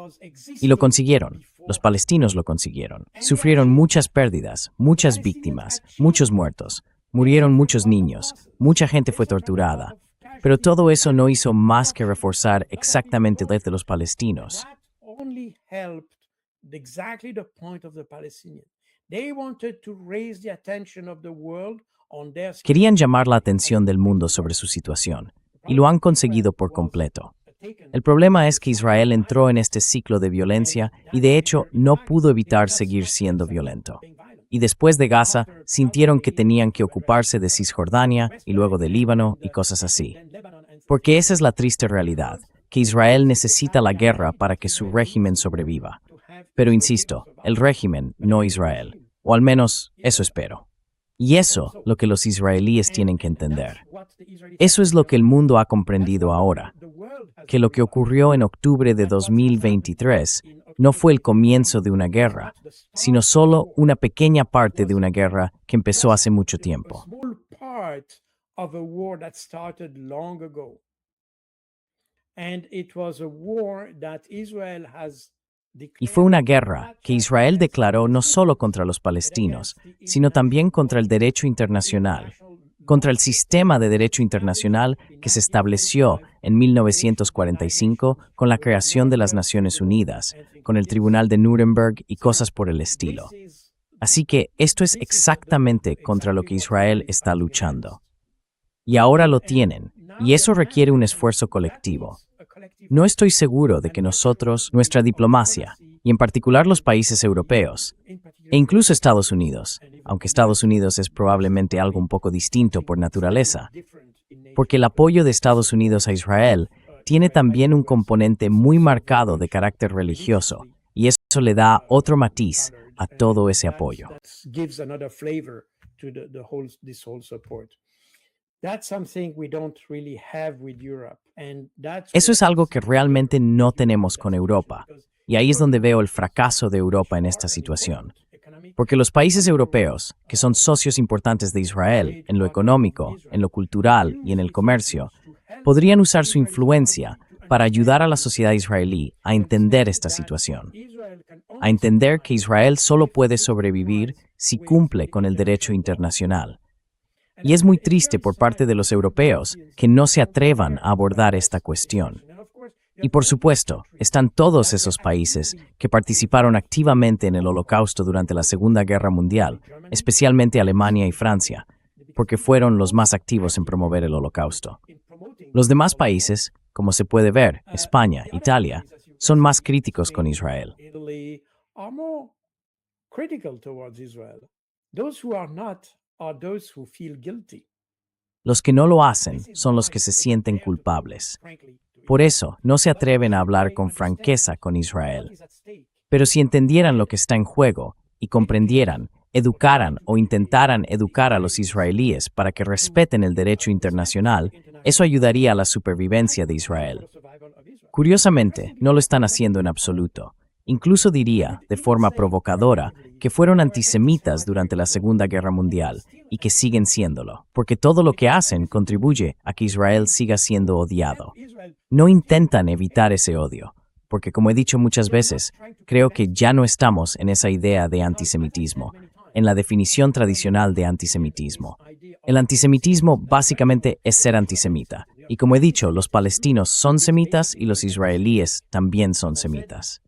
Y lo consiguieron. Los palestinos lo consiguieron. Sufrieron muchas pérdidas, muchas víctimas, muchos muertos. Murieron muchos niños, mucha gente fue torturada. Pero todo eso no hizo más que reforzar exactamente el de los palestinos. Querían llamar la atención del mundo sobre su situación, y lo han conseguido por completo. El problema es que Israel entró en este ciclo de violencia y de hecho no pudo evitar seguir siendo violento. Y después de Gaza, sintieron que tenían que ocuparse de Cisjordania y luego de Líbano y cosas así. Porque esa es la triste realidad, que Israel necesita la guerra para que su régimen sobreviva. Pero insisto, el régimen, no Israel. O al menos, eso espero. Y eso lo que los israelíes tienen que entender. Eso es lo que el mundo ha comprendido ahora, que lo que ocurrió en octubre de 2023 no fue el comienzo de una guerra, sino solo una pequeña parte de una guerra que empezó hace mucho tiempo. Y fue una guerra que Israel declaró no solo contra los palestinos, sino también contra el derecho internacional, contra el sistema de derecho internacional que se estableció en 1945 con la creación de las Naciones Unidas, con el Tribunal de Nuremberg y cosas por el estilo. Así que esto es exactamente contra lo que Israel está luchando. Y ahora lo tienen, y eso requiere un esfuerzo colectivo. No estoy seguro de que nosotros, nuestra diplomacia, y en particular los países europeos, e incluso Estados Unidos, aunque Estados Unidos es probablemente algo un poco distinto por naturaleza, porque el apoyo de Estados Unidos a Israel tiene también un componente muy marcado de carácter religioso, y eso le da otro matiz a todo ese apoyo. Gives another flavor to this whole support. That's something we don't really have with Europe, and that's Eso es algo que realmente no tenemos con Europa, y ahí es donde veo el fracaso de Europa en esta situación. Porque los países europeos, que son socios importantes de Israel en lo económico, en lo cultural y en el comercio, podrían usar su influencia para ayudar a la sociedad israelí a entender esta situación, a entender que Israel solo puede sobrevivir si cumple con el derecho internacional. Y es muy triste por parte de los europeos que no se atrevan a abordar esta cuestión. Y por supuesto, están todos esos países que participaron activamente en el Holocausto durante la Segunda Guerra Mundial, especialmente Alemania y Francia, porque fueron los más activos en promover el Holocausto. Los demás países, como se puede ver, España, Italia, son más críticos con Israel. are more critical towards Israel. Those who are not are those who feel guilty. Los que no lo hacen son los que se sienten culpables. Por eso, no se atreven a hablar con franqueza con Israel. Pero si entendieran lo que está en juego y comprendieran, educaran o intentaran educar a los israelíes para que respeten el derecho internacional, eso ayudaría a la supervivencia de Israel. Curiosamente, no lo están haciendo en absoluto. Incluso diría, de forma provocadora, que fueron antisemitas durante la Segunda Guerra Mundial y que siguen siéndolo, porque todo lo que hacen contribuye a que Israel siga siendo odiado. No intentan evitar ese odio, porque como he dicho muchas veces, creo que ya no estamos en esa idea de antisemitismo, en la definición tradicional de antisemitismo. El antisemitismo básicamente es ser antisemita, y como he dicho, los palestinos son semitas y los israelíes también son semitas.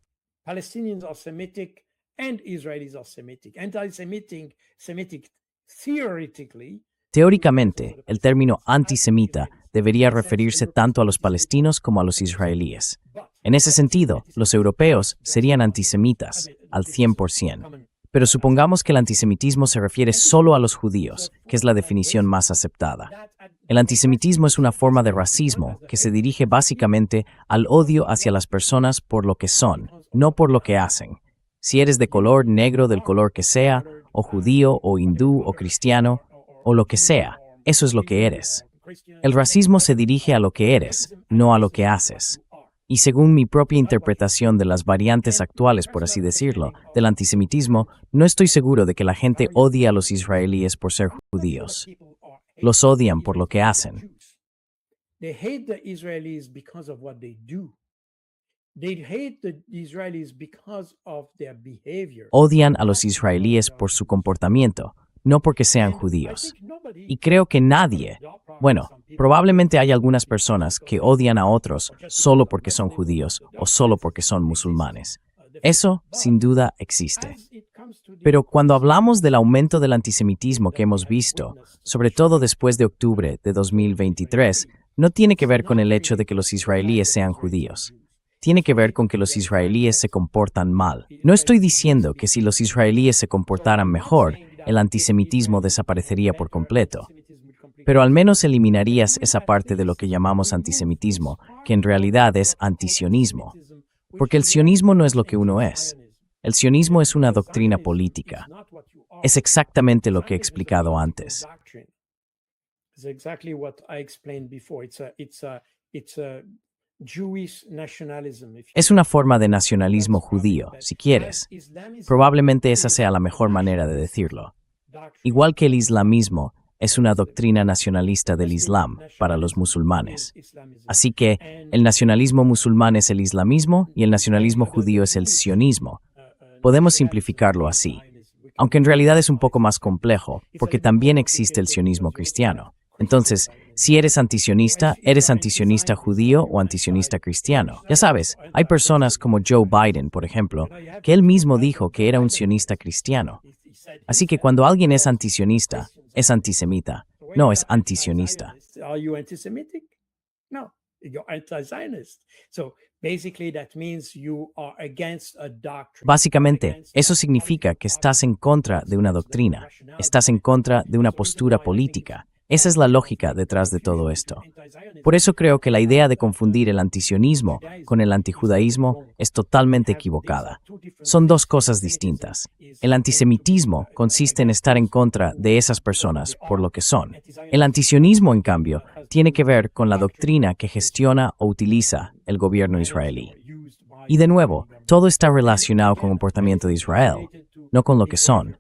Palestinians are Semitic and Israelis are Semitic. Anti-Semitic theoretically. Teóricamente, el término antisemita debería referirse tanto a los palestinos como a los israelíes. En ese sentido, los europeos serían antisemitas, al 100%. Pero supongamos que el antisemitismo se refiere solo a los judíos, que es la definición más aceptada. El antisemitismo es una forma de racismo que se dirige básicamente al odio hacia las personas por lo que son, no por lo que hacen. Si eres de color negro, del color que sea, o judío, o hindú, o cristiano, o lo que sea, eso es lo que eres. El racismo se dirige a lo que eres, no a lo que haces. Y según mi propia interpretación de las variantes actuales, por así decirlo, del antisemitismo, no estoy seguro de que la gente odie a los israelíes por ser judíos. Los odian por lo que hacen. They hate the Israelis because of what they do. They hate the Israelis because of their behavior. Odian a los israelíes por su comportamiento, no porque sean judíos. Y creo que nadie, bueno, probablemente hay algunas personas que odian a otros solo porque son judíos o solo porque son musulmanes. Eso, sin duda, existe. Pero cuando hablamos del aumento del antisemitismo que hemos visto, sobre todo después de octubre de 2023, no tiene que ver con el hecho de que los israelíes sean judíos. Tiene que ver con que los israelíes se comportan mal. No estoy diciendo que si los israelíes se comportaran mejor, el antisemitismo desaparecería por completo. Pero al menos eliminarías esa parte de lo que llamamos antisemitismo, que en realidad es antisionismo. Porque el sionismo no es lo que uno es. El sionismo es una doctrina política. Es exactamente lo que he explicado antes. Es una forma de nacionalismo judío, si quieres. Probablemente esa sea la mejor manera de decirlo. Igual que el islamismo es una doctrina nacionalista del Islam para los musulmanes. Así que el nacionalismo musulmán es el islamismo y el nacionalismo judío es el sionismo. Podemos simplificarlo así, aunque en realidad es un poco más complejo, porque también existe el sionismo cristiano. Entonces, si eres antisionista judío o antisionista cristiano. Ya sabes, hay personas como Joe Biden, por ejemplo, que él mismo dijo que era un sionista cristiano. Así que cuando alguien es antisionista, es antisemita, no es antisionista. Are you anti-Semitic? No, you're anti-Zionist. So basically that means you are against a doctrine. Básicamente, eso significa que estás en contra de una doctrina, estás en contra de una postura política, Esa es la lógica detrás de todo esto. Por eso creo que la idea de confundir el antisionismo con el antijudaísmo es totalmente equivocada. Son dos cosas distintas. El antisemitismo consiste en estar en contra de esas personas por lo que son. El antisionismo, en cambio, tiene que ver con la doctrina que gestiona o utiliza el gobierno israelí. Y de nuevo, todo está relacionado con el comportamiento de Israel, no con lo que son.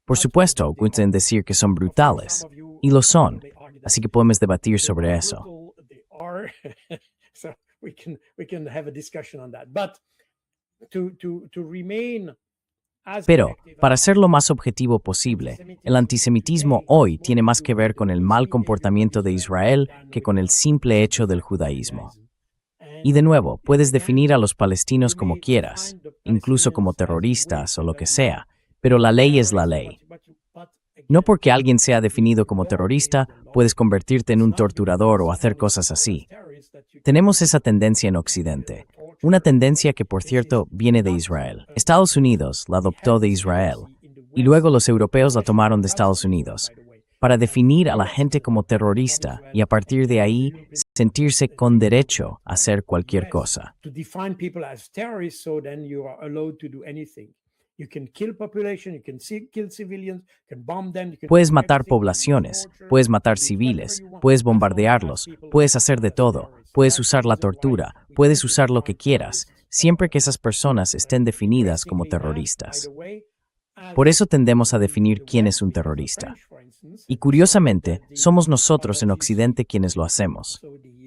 Por supuesto, pueden decir que son brutales, y lo son, así que podemos debatir sobre eso. Pero, para ser lo más objetivo posible, el antisemitismo hoy tiene más que ver con el mal comportamiento de Israel que con el simple hecho del judaísmo. Y de nuevo, puedes definir a los palestinos como quieras, incluso como terroristas o lo que sea, pero la ley es la ley. No porque alguien sea definido como terrorista, puedes convertirte en un torturador o hacer cosas así. Tenemos esa tendencia en Occidente, una tendencia que, por cierto, viene de Israel. Estados Unidos la adoptó de Israel, y luego los europeos la tomaron de Estados Unidos, para definir a la gente como terrorista y a partir de ahí sentirse con derecho a hacer cualquier cosa. Puedes matar poblaciones, puedes matar civiles, puedes bombardearlos, puedes hacer de todo, puedes usar la tortura, puedes usar lo que quieras, siempre que esas personas estén definidas como terroristas. Por eso tendemos a definir quién es un terrorista. Y curiosamente, somos nosotros en Occidente quienes lo hacemos.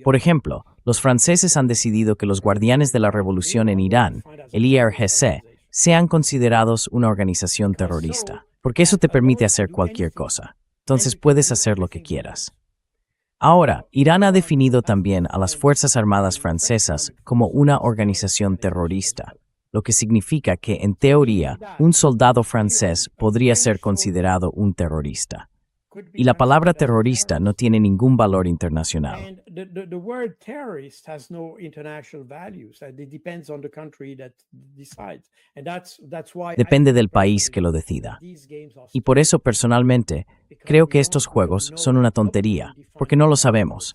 Por ejemplo, los franceses han decidido que los guardianes de la revolución en Irán, el IRGC, sean considerados una organización terrorista, porque eso te permite hacer cualquier cosa. Entonces puedes hacer lo que quieras. Ahora, Irán ha definido también a las Fuerzas Armadas francesas como una organización terrorista, lo que significa que, en teoría, un soldado francés podría ser considerado un terrorista. Y la palabra terrorista no tiene ningún valor internacional. Depende del país que lo decida. Y por eso, personalmente, creo que estos juegos son una tontería, porque no lo sabemos.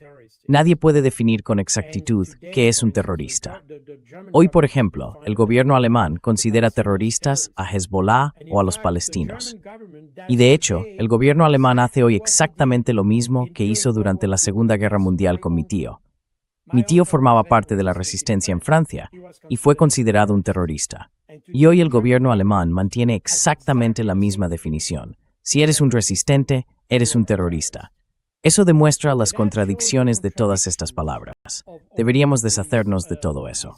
Nadie puede definir con exactitud qué es un terrorista. Hoy, por ejemplo, el gobierno alemán considera terroristas a Hezbollah o a los palestinos. Y de hecho, el gobierno alemán hace hoy exactamente lo mismo que hizo durante la Segunda Guerra Mundial con mi tío. Mi tío formaba parte de la resistencia en Francia y fue considerado un terrorista. Y hoy el gobierno alemán mantiene exactamente la misma definición. Si eres un resistente, eres un terrorista. Eso demuestra las contradicciones de todas estas palabras. Deberíamos deshacernos de todo eso.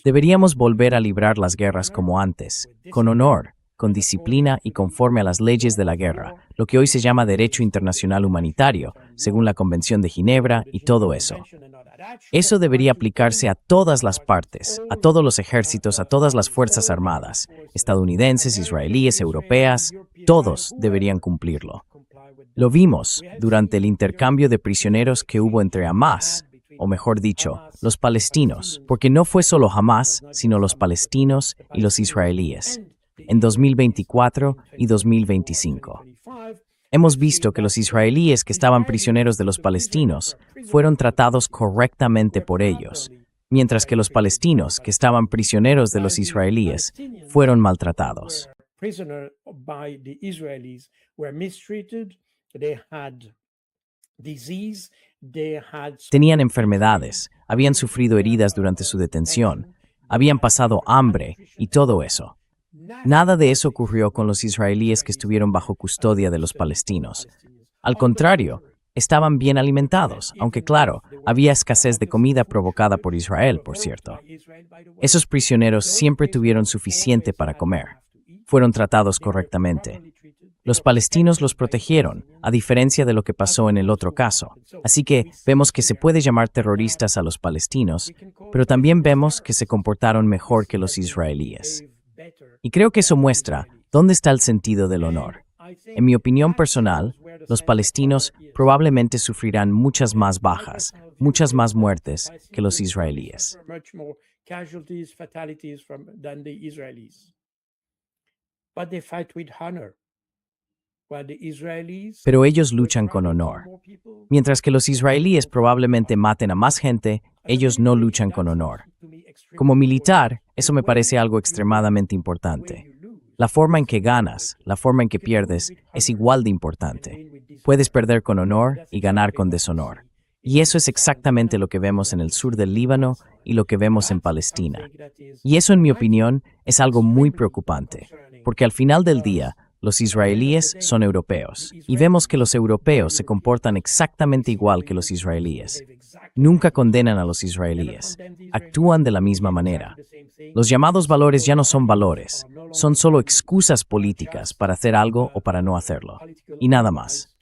Deberíamos volver a librar las guerras como antes, con honor, con disciplina y conforme a las leyes de la guerra, lo que hoy se llama derecho internacional humanitario, según la Convención de Ginebra y todo eso. Eso debería aplicarse a todas las partes, a todos los ejércitos, a todas las fuerzas armadas, estadounidenses, israelíes, europeas, todos deberían cumplirlo. Lo vimos durante el intercambio de prisioneros que hubo entre Hamás, o mejor dicho, los palestinos, porque no fue solo Hamás, sino los palestinos y los israelíes, en 2024 y 2025. Hemos visto que los israelíes que estaban prisioneros de los palestinos fueron tratados correctamente por ellos, mientras que los palestinos que estaban prisioneros de los israelíes fueron maltratados. Tenían enfermedades, habían sufrido heridas durante su detención, habían pasado hambre y todo eso. Nada de eso ocurrió con los israelíes que estuvieron bajo custodia de los palestinos. Al contrario, estaban bien alimentados, aunque claro, había escasez de comida provocada por Israel, por cierto. Esos prisioneros siempre tuvieron suficiente para comer. Fueron tratados correctamente. Los palestinos los protegieron, a diferencia de lo que pasó en el otro caso. Así que vemos que se puede llamar terroristas a los palestinos, pero también vemos que se comportaron mejor que los israelíes. Y creo que eso muestra dónde está el sentido del honor. En mi opinión personal, los palestinos probablemente sufrirán muchas más bajas, muchas más muertes que los israelíes. casualties, fatalities than the Israelis. But they fight with honor. While the Israelis Pero ellos luchan con honor. Mientras que los israelíes probablemente maten a más gente, ellos no luchan con honor. Como militar, eso me parece algo extremadamente importante. La forma en que ganas, la forma en que pierdes, es igual de importante. Puedes perder con honor y ganar con deshonor. Y eso es exactamente lo que vemos en el sur del Líbano y lo que vemos en Palestina. Y eso, en mi opinión, es algo muy preocupante, porque al final del día, los israelíes son europeos, y vemos que los europeos se comportan exactamente igual que los israelíes. Nunca condenan a los israelíes, actúan de la misma manera. Los llamados valores ya no son valores, son solo excusas políticas para hacer algo o para no hacerlo, y nada más.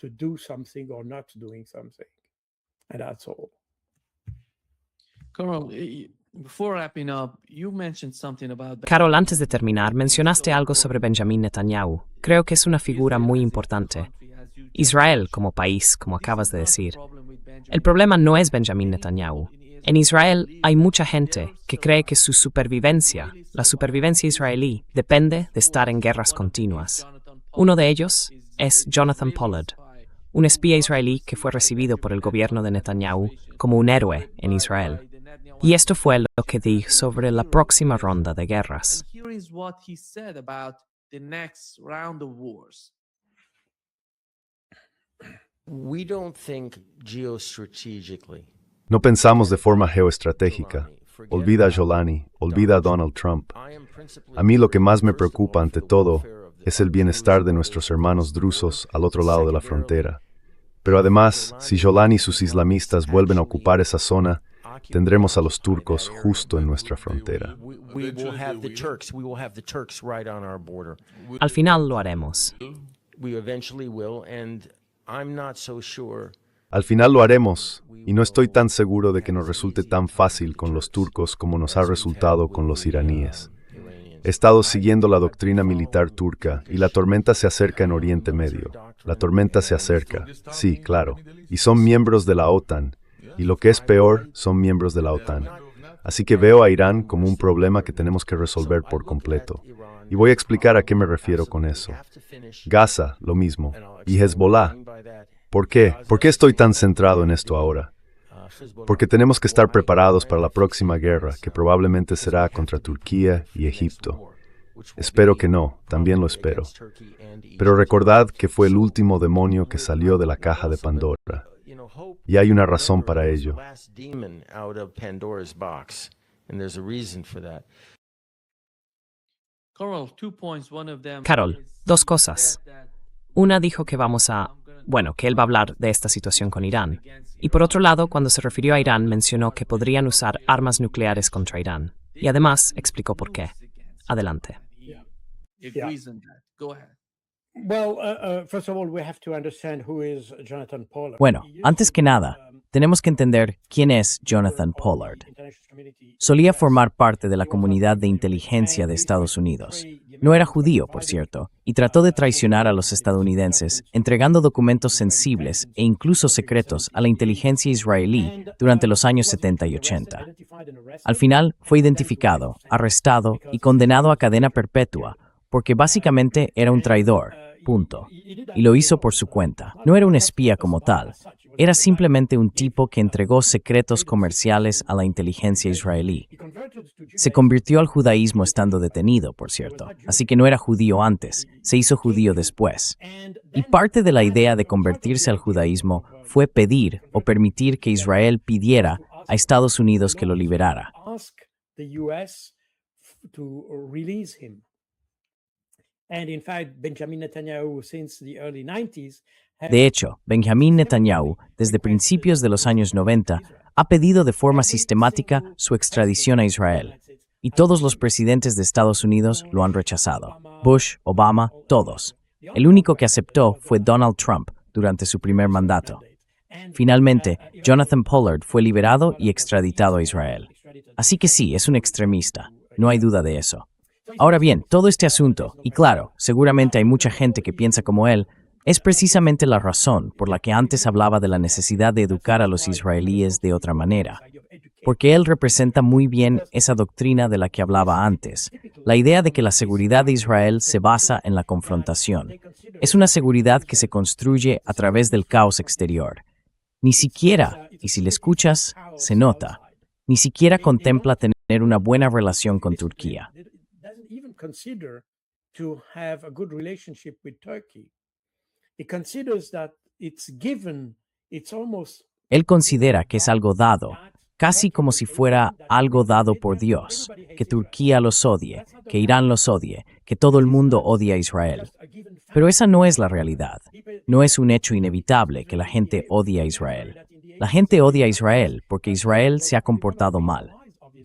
Carol, antes de terminar, mencionaste algo sobre Benjamin Netanyahu. Creo que es una figura muy importante. Israel como país, como acabas de decir. El problema no es Benjamin Netanyahu. En Israel hay mucha gente que cree que su supervivencia, la supervivencia israelí, depende de estar en guerras continuas. Uno de ellos es Jonathan Pollard, un espía israelí que fue recibido por el gobierno de Netanyahu como un héroe en Israel. Y esto fue lo que dijo sobre la próxima ronda de guerras. No pensamos de forma geoestratégica. Olvida a Jolani, olvida a Donald Trump. A mí lo que más me preocupa ante todo es el bienestar de nuestros hermanos drusos al otro lado de la frontera. Pero además, si Jolani y sus islamistas vuelven a ocupar esa zona, tendremos a los turcos justo en nuestra frontera. Al final lo haremos. Al final lo haremos, y no estoy tan seguro de que nos resulte tan fácil con los turcos como nos ha resultado con los iraníes. He estado siguiendo la doctrina militar turca y la tormenta se acerca en Oriente Medio. La tormenta se acerca, sí, claro, y son miembros de la OTAN, y lo que es peor, son miembros de la OTAN. Así que veo a Irán como un problema que tenemos que resolver por completo. Y voy a explicar a qué me refiero con eso. Gaza, lo mismo, y Hezbollah. ¿Por qué? ¿Por qué estoy tan centrado en esto ahora? Porque tenemos que estar preparados para la próxima guerra, que probablemente será contra Turquía y Egipto. Espero que no, también lo espero. Pero recordad que fue el último demonio que salió de la caja de Pandora. Y hay una razón para ello. Carol, dos cosas. Una dijo que que él va a hablar de esta situación con Irán. Y por otro lado, cuando se refirió a Irán, mencionó que podrían usar armas nucleares contra Irán. Y además explicó por qué. Adelante. Bueno, antes que nada, tenemos que entender quién es Jonathan Pollard. Solía formar parte de la comunidad de inteligencia de Estados Unidos. No era judío, por cierto, y trató de traicionar a los estadounidenses, entregando documentos sensibles e incluso secretos a la inteligencia israelí durante los años 70 y 80. Al final, fue identificado, arrestado y condenado a cadena perpetua, porque básicamente era un traidor, punto. Y lo hizo por su cuenta. No era un espía como tal. Era simplemente un tipo que entregó secretos comerciales a la inteligencia israelí. Se convirtió al judaísmo estando detenido, por cierto. Así que no era judío antes, se hizo judío después. Y parte de la idea de convertirse al judaísmo fue pedir o permitir que Israel pidiera a Estados Unidos que lo liberara. De hecho, Benjamin Netanyahu, desde principios de los años 90, ha pedido de forma sistemática su extradición a Israel. Y todos los presidentes de Estados Unidos lo han rechazado. Bush, Obama, todos. El único que aceptó fue Donald Trump durante su primer mandato. Finalmente, Jonathan Pollard fue liberado y extraditado a Israel. Así que sí, es un extremista. No hay duda de eso. Ahora bien, todo este asunto, y claro, seguramente hay mucha gente que piensa como él, es precisamente la razón por la que antes hablaba de la necesidad de educar a los israelíes de otra manera. porque él representa muy bien esa doctrina de la que hablaba antes, la idea de que la seguridad de Israel se basa en la confrontación. Es una seguridad que se construye a través del caos exterior. Ni siquiera, y si le escuchas, se nota, ni siquiera contempla tener una buena relación con Turquía. Él considera que es algo dado, casi como si fuera algo dado por Dios, que Turquía los odie, que Irán los odie, que todo el mundo odia a Israel. Pero esa no es la realidad. No es un hecho inevitable que la gente odie a Israel. La gente odia a Israel porque Israel se ha comportado mal.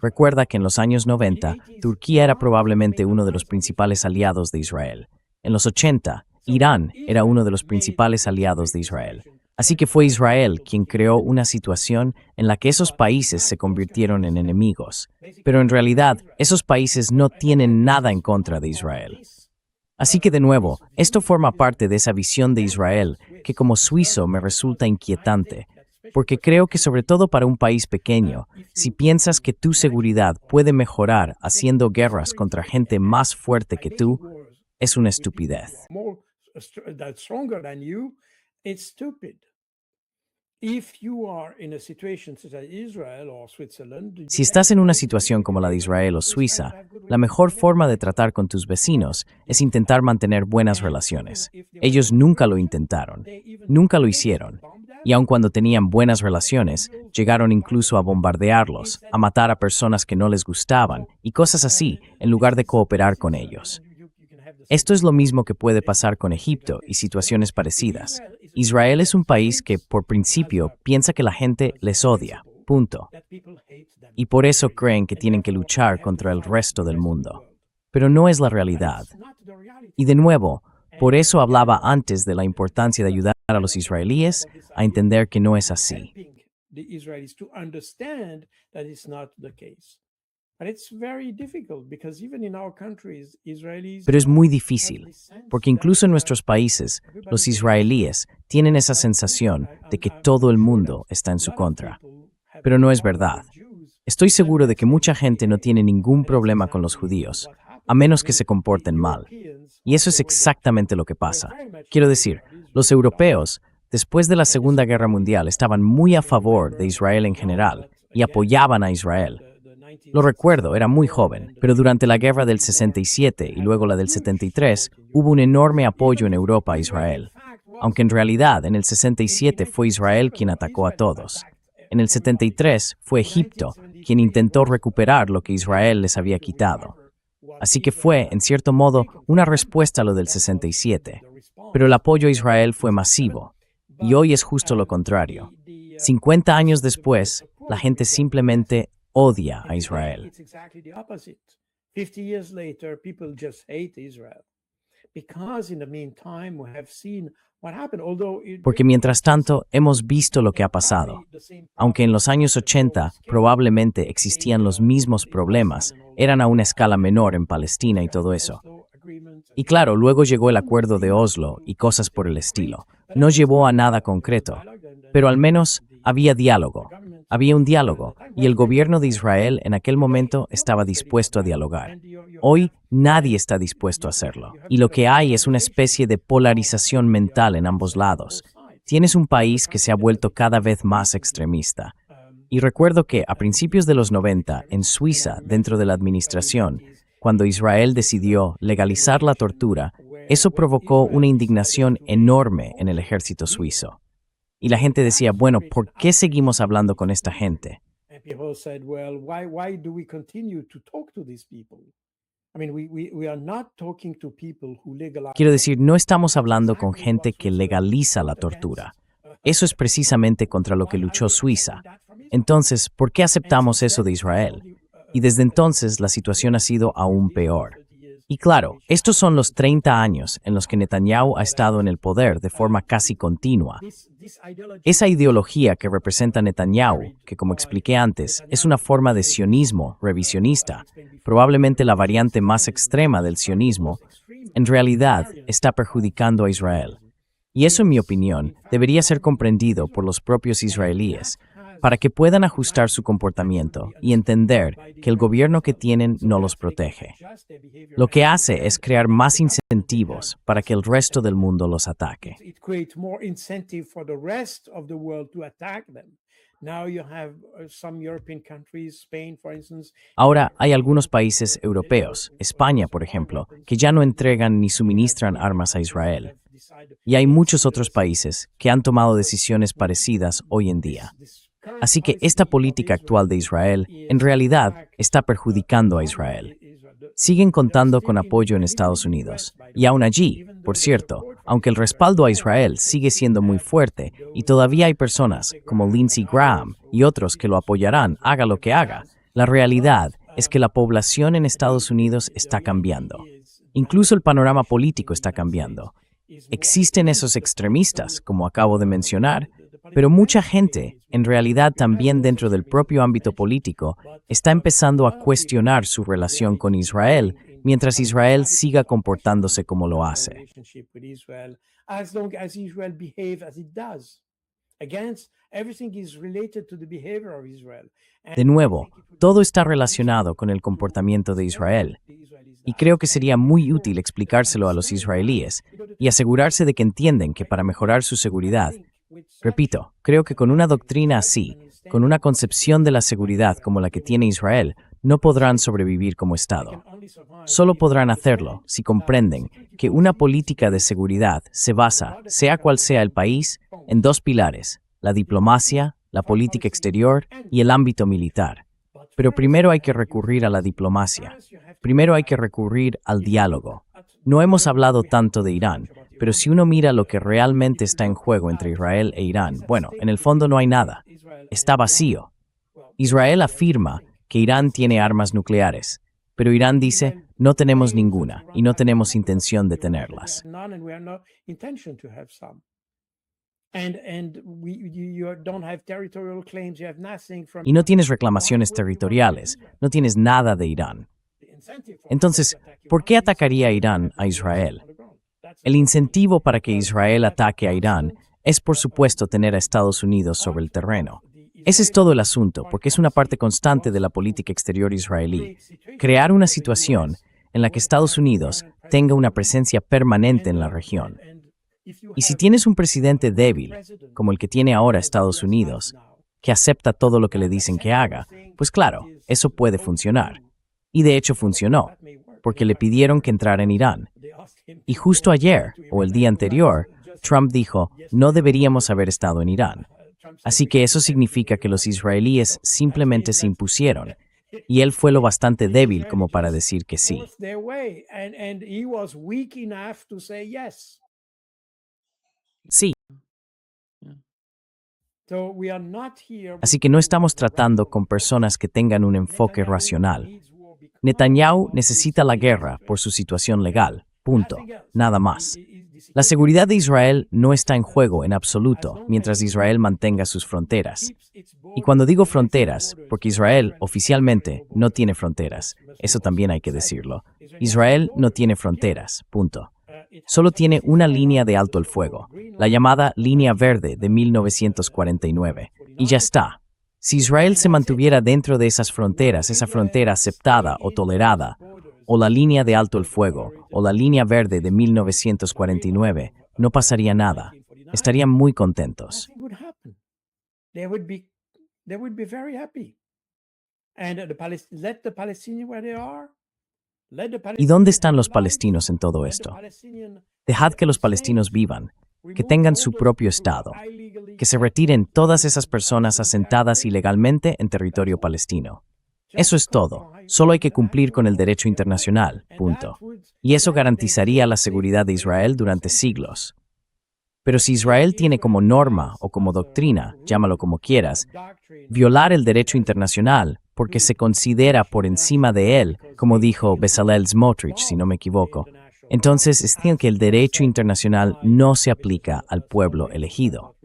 Recuerda que en los años 90, Turquía era probablemente uno de los principales aliados de Israel. En los 80, Irán era uno de los principales aliados de Israel. Así que fue Israel quien creó una situación en la que esos países se convirtieron en enemigos. Pero en realidad, esos países no tienen nada en contra de Israel. Así que de nuevo, esto forma parte de esa visión de Israel que como suizo me resulta inquietante, porque creo que sobre todo para un país pequeño, si piensas que tu seguridad puede mejorar haciendo guerras contra gente más fuerte que tú, es una estupidez. Si estás en una situación como la de Israel o Suiza, la mejor forma de tratar con tus vecinos es intentar mantener buenas relaciones. Ellos nunca lo intentaron, nunca lo hicieron, y aun cuando tenían buenas relaciones, llegaron incluso a bombardearlos, a matar a personas que no les gustaban y cosas así, en lugar de cooperar con ellos. Esto es lo mismo que puede pasar con Egipto y situaciones parecidas. Israel es un país que, por principio, piensa que la gente les odia, punto. Y por eso creen que tienen que luchar contra el resto del mundo. Pero no es la realidad. Y de nuevo, por eso hablaba antes de la importancia de ayudar a los israelíes a entender que no es así. Pero es muy difícil, porque incluso en nuestros países, los israelíes tienen esa sensación de que todo el mundo está en su contra. Pero no es verdad. Estoy seguro de que mucha gente no tiene ningún problema con los judíos, a menos que se comporten mal. Y eso es exactamente lo que pasa. Quiero decir, los europeos, después de la Segunda Guerra Mundial, estaban muy a favor de Israel en general y apoyaban a Israel. Lo recuerdo, era muy joven, pero durante la guerra del 67 y luego la del 73, hubo un enorme apoyo en Europa a Israel. Aunque en realidad en el 67 fue Israel quien atacó a todos. En el 73 fue Egipto quien intentó recuperar lo que Israel les había quitado. Así que fue, en cierto modo, una respuesta a lo del 67. Pero el apoyo a Israel fue masivo. Y hoy es justo lo contrario. 50 años después, la gente simplemente odia a Israel. Porque mientras tanto, hemos visto lo que ha pasado. Aunque en los años 80 probablemente existían los mismos problemas, eran a una escala menor en Palestina y todo eso. Y claro, luego llegó el acuerdo de Oslo y cosas por el estilo. No llevó a nada concreto, pero al menos había diálogo. Había un diálogo, y el gobierno de Israel en aquel momento estaba dispuesto a dialogar. Hoy nadie está dispuesto a hacerlo, y lo que hay es una especie de polarización mental en ambos lados. Tienes un país que se ha vuelto cada vez más extremista. Y recuerdo que a principios de los 90, en Suiza, dentro de la administración, cuando Israel decidió legalizar la tortura, eso provocó una indignación enorme en el ejército suizo. Y la gente decía, bueno, ¿por qué seguimos hablando con esta gente? Quiero decir, no estamos hablando con gente que legaliza la tortura. Eso es precisamente contra lo que luchó Suiza. Entonces, ¿por qué aceptamos eso de Israel? Y desde entonces la situación ha sido aún peor. Y claro, estos son los 30 años en los que Netanyahu ha estado en el poder de forma casi continua. Esa ideología que representa Netanyahu, que como expliqué antes, es una forma de sionismo revisionista, probablemente la variante más extrema del sionismo, en realidad está perjudicando a Israel. Y eso, en mi opinión, debería ser comprendido por los propios israelíes, para que puedan ajustar su comportamiento y entender que el gobierno que tienen no los protege. Lo que hace es crear más incentivos para que el resto del mundo los ataque. It creates more incentive for the rest of the world to attack them. Now you have some European countries, Spain, for instance. Ahora hay algunos países europeos, España, por ejemplo, que ya no entregan ni suministran armas a Israel. Y hay muchos otros países que han tomado decisiones parecidas hoy en día. Así que esta política actual de Israel en realidad está perjudicando a Israel. Siguen contando con apoyo en Estados Unidos. Y aún allí, por cierto, aunque el respaldo a Israel sigue siendo muy fuerte y todavía hay personas como Lindsey Graham y otros que lo apoyarán, haga lo que haga, la realidad es que la población en Estados Unidos está cambiando. Incluso el panorama político está cambiando. Existen esos extremistas, como acabo de mencionar, pero mucha gente, en realidad también dentro del propio ámbito político, está empezando a cuestionar su relación con Israel, mientras Israel siga comportándose como lo hace. As long as Israel behave as it does. Again, everything is related to the behavior of Israel. De nuevo, todo está relacionado con el comportamiento de Israel. Y creo que sería muy útil explicárselo a los israelíes y asegurarse de que entienden que para mejorar su seguridad, repito, creo que con una doctrina así, con una concepción de la seguridad como la que tiene Israel, no podrán sobrevivir como Estado. Solo podrán hacerlo si comprenden que una política de seguridad se basa, sea cual sea el país, en dos pilares: la diplomacia, la política exterior y el ámbito militar. Pero primero hay que recurrir a la diplomacia. Primero hay que recurrir al diálogo. No hemos hablado tanto de Irán, pero si uno mira lo que realmente está en juego entre Israel e Irán, bueno, en el fondo no hay nada. Está vacío. Israel afirma que Irán tiene armas nucleares, pero Irán dice, no tenemos ninguna y no tenemos intención de tenerlas. Y no tienes reclamaciones territoriales, no tienes nada de Irán. Entonces, ¿por qué atacaría Irán a Israel? El incentivo para que Israel ataque a Irán es, por supuesto, tener a Estados Unidos sobre el terreno. Ese es todo el asunto, porque es una parte constante de la política exterior israelí. Crear una situación en la que Estados Unidos tenga una presencia permanente en la región. Y si tienes un presidente débil, como el que tiene ahora Estados Unidos, que acepta todo lo que le dicen que haga, pues claro, eso puede funcionar. Y de hecho funcionó, porque le pidieron que entrara en Irán. Y justo ayer, o el día anterior, Trump dijo, no deberíamos haber estado en Irán. Así que eso significa que los israelíes simplemente se impusieron, y él fue lo bastante débil como para decir que sí. Sí, Así que no estamos tratando con personas que tengan un enfoque racional. Netanyahu necesita la guerra por su situación legal, punto, nada más. La seguridad de Israel no está en juego en absoluto mientras Israel mantenga sus fronteras. Y cuando digo fronteras, porque Israel oficialmente no tiene fronteras, eso también hay que decirlo. Israel no tiene fronteras, punto. Solo tiene una línea de alto el fuego, la llamada Línea Verde de 1949, y ya está. Si Israel se mantuviera dentro de esas fronteras, esa frontera aceptada o tolerada, o la línea de alto el fuego, o la línea verde de 1949, no pasaría nada. Estarían muy contentos. ¿Y dónde están los palestinos en todo esto? Dejad que los palestinos vivan, que tengan su propio Estado, que se retiren todas esas personas asentadas ilegalmente en territorio palestino. Eso es todo. Solo hay que cumplir con el derecho internacional, punto. Y eso garantizaría la seguridad de Israel durante siglos. Pero si Israel tiene como norma o como doctrina, llámalo como quieras, violar el derecho internacional porque se considera por encima de él, como dijo Bezalel Smotrich, si no me equivoco, entonces estiman que el derecho internacional no se aplica al pueblo elegido.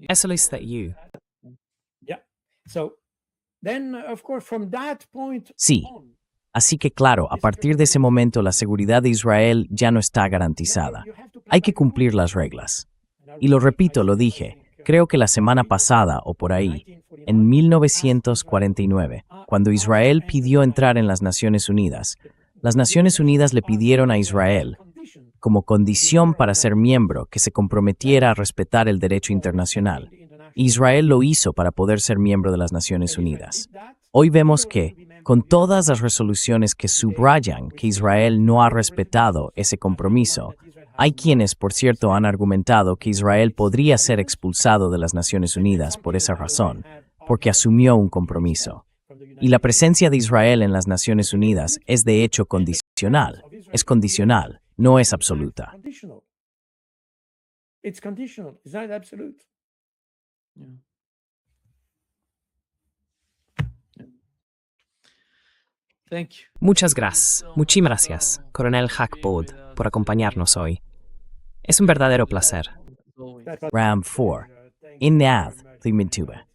Eso es that you. Sí. Así que claro, a partir de ese momento la seguridad de Israel ya no está garantizada. Hay que cumplir las reglas. Y lo repito, lo dije, creo que la semana pasada o por ahí, en 1949, cuando Israel pidió entrar en las Naciones Unidas, las Naciones Unidas le pidieron a Israel, como condición para ser miembro, que se comprometiera a respetar el derecho internacional. Israel lo hizo para poder ser miembro de las Naciones Unidas. Hoy vemos que, con todas las resoluciones que subrayan que Israel no ha respetado ese compromiso, hay quienes, por cierto, han argumentado que Israel podría ser expulsado de las Naciones Unidas por esa razón, porque asumió un compromiso. Y la presencia de Israel en las Naciones Unidas es de hecho condicional. Es condicional, no es absoluta. It's conditional. It's not absolute. Muchas gracias, muchísimas gracias, Coronel Hackbod, por acompañarnos hoy. Es un verdadero placer. Ram 4. Inath, Thimintuba.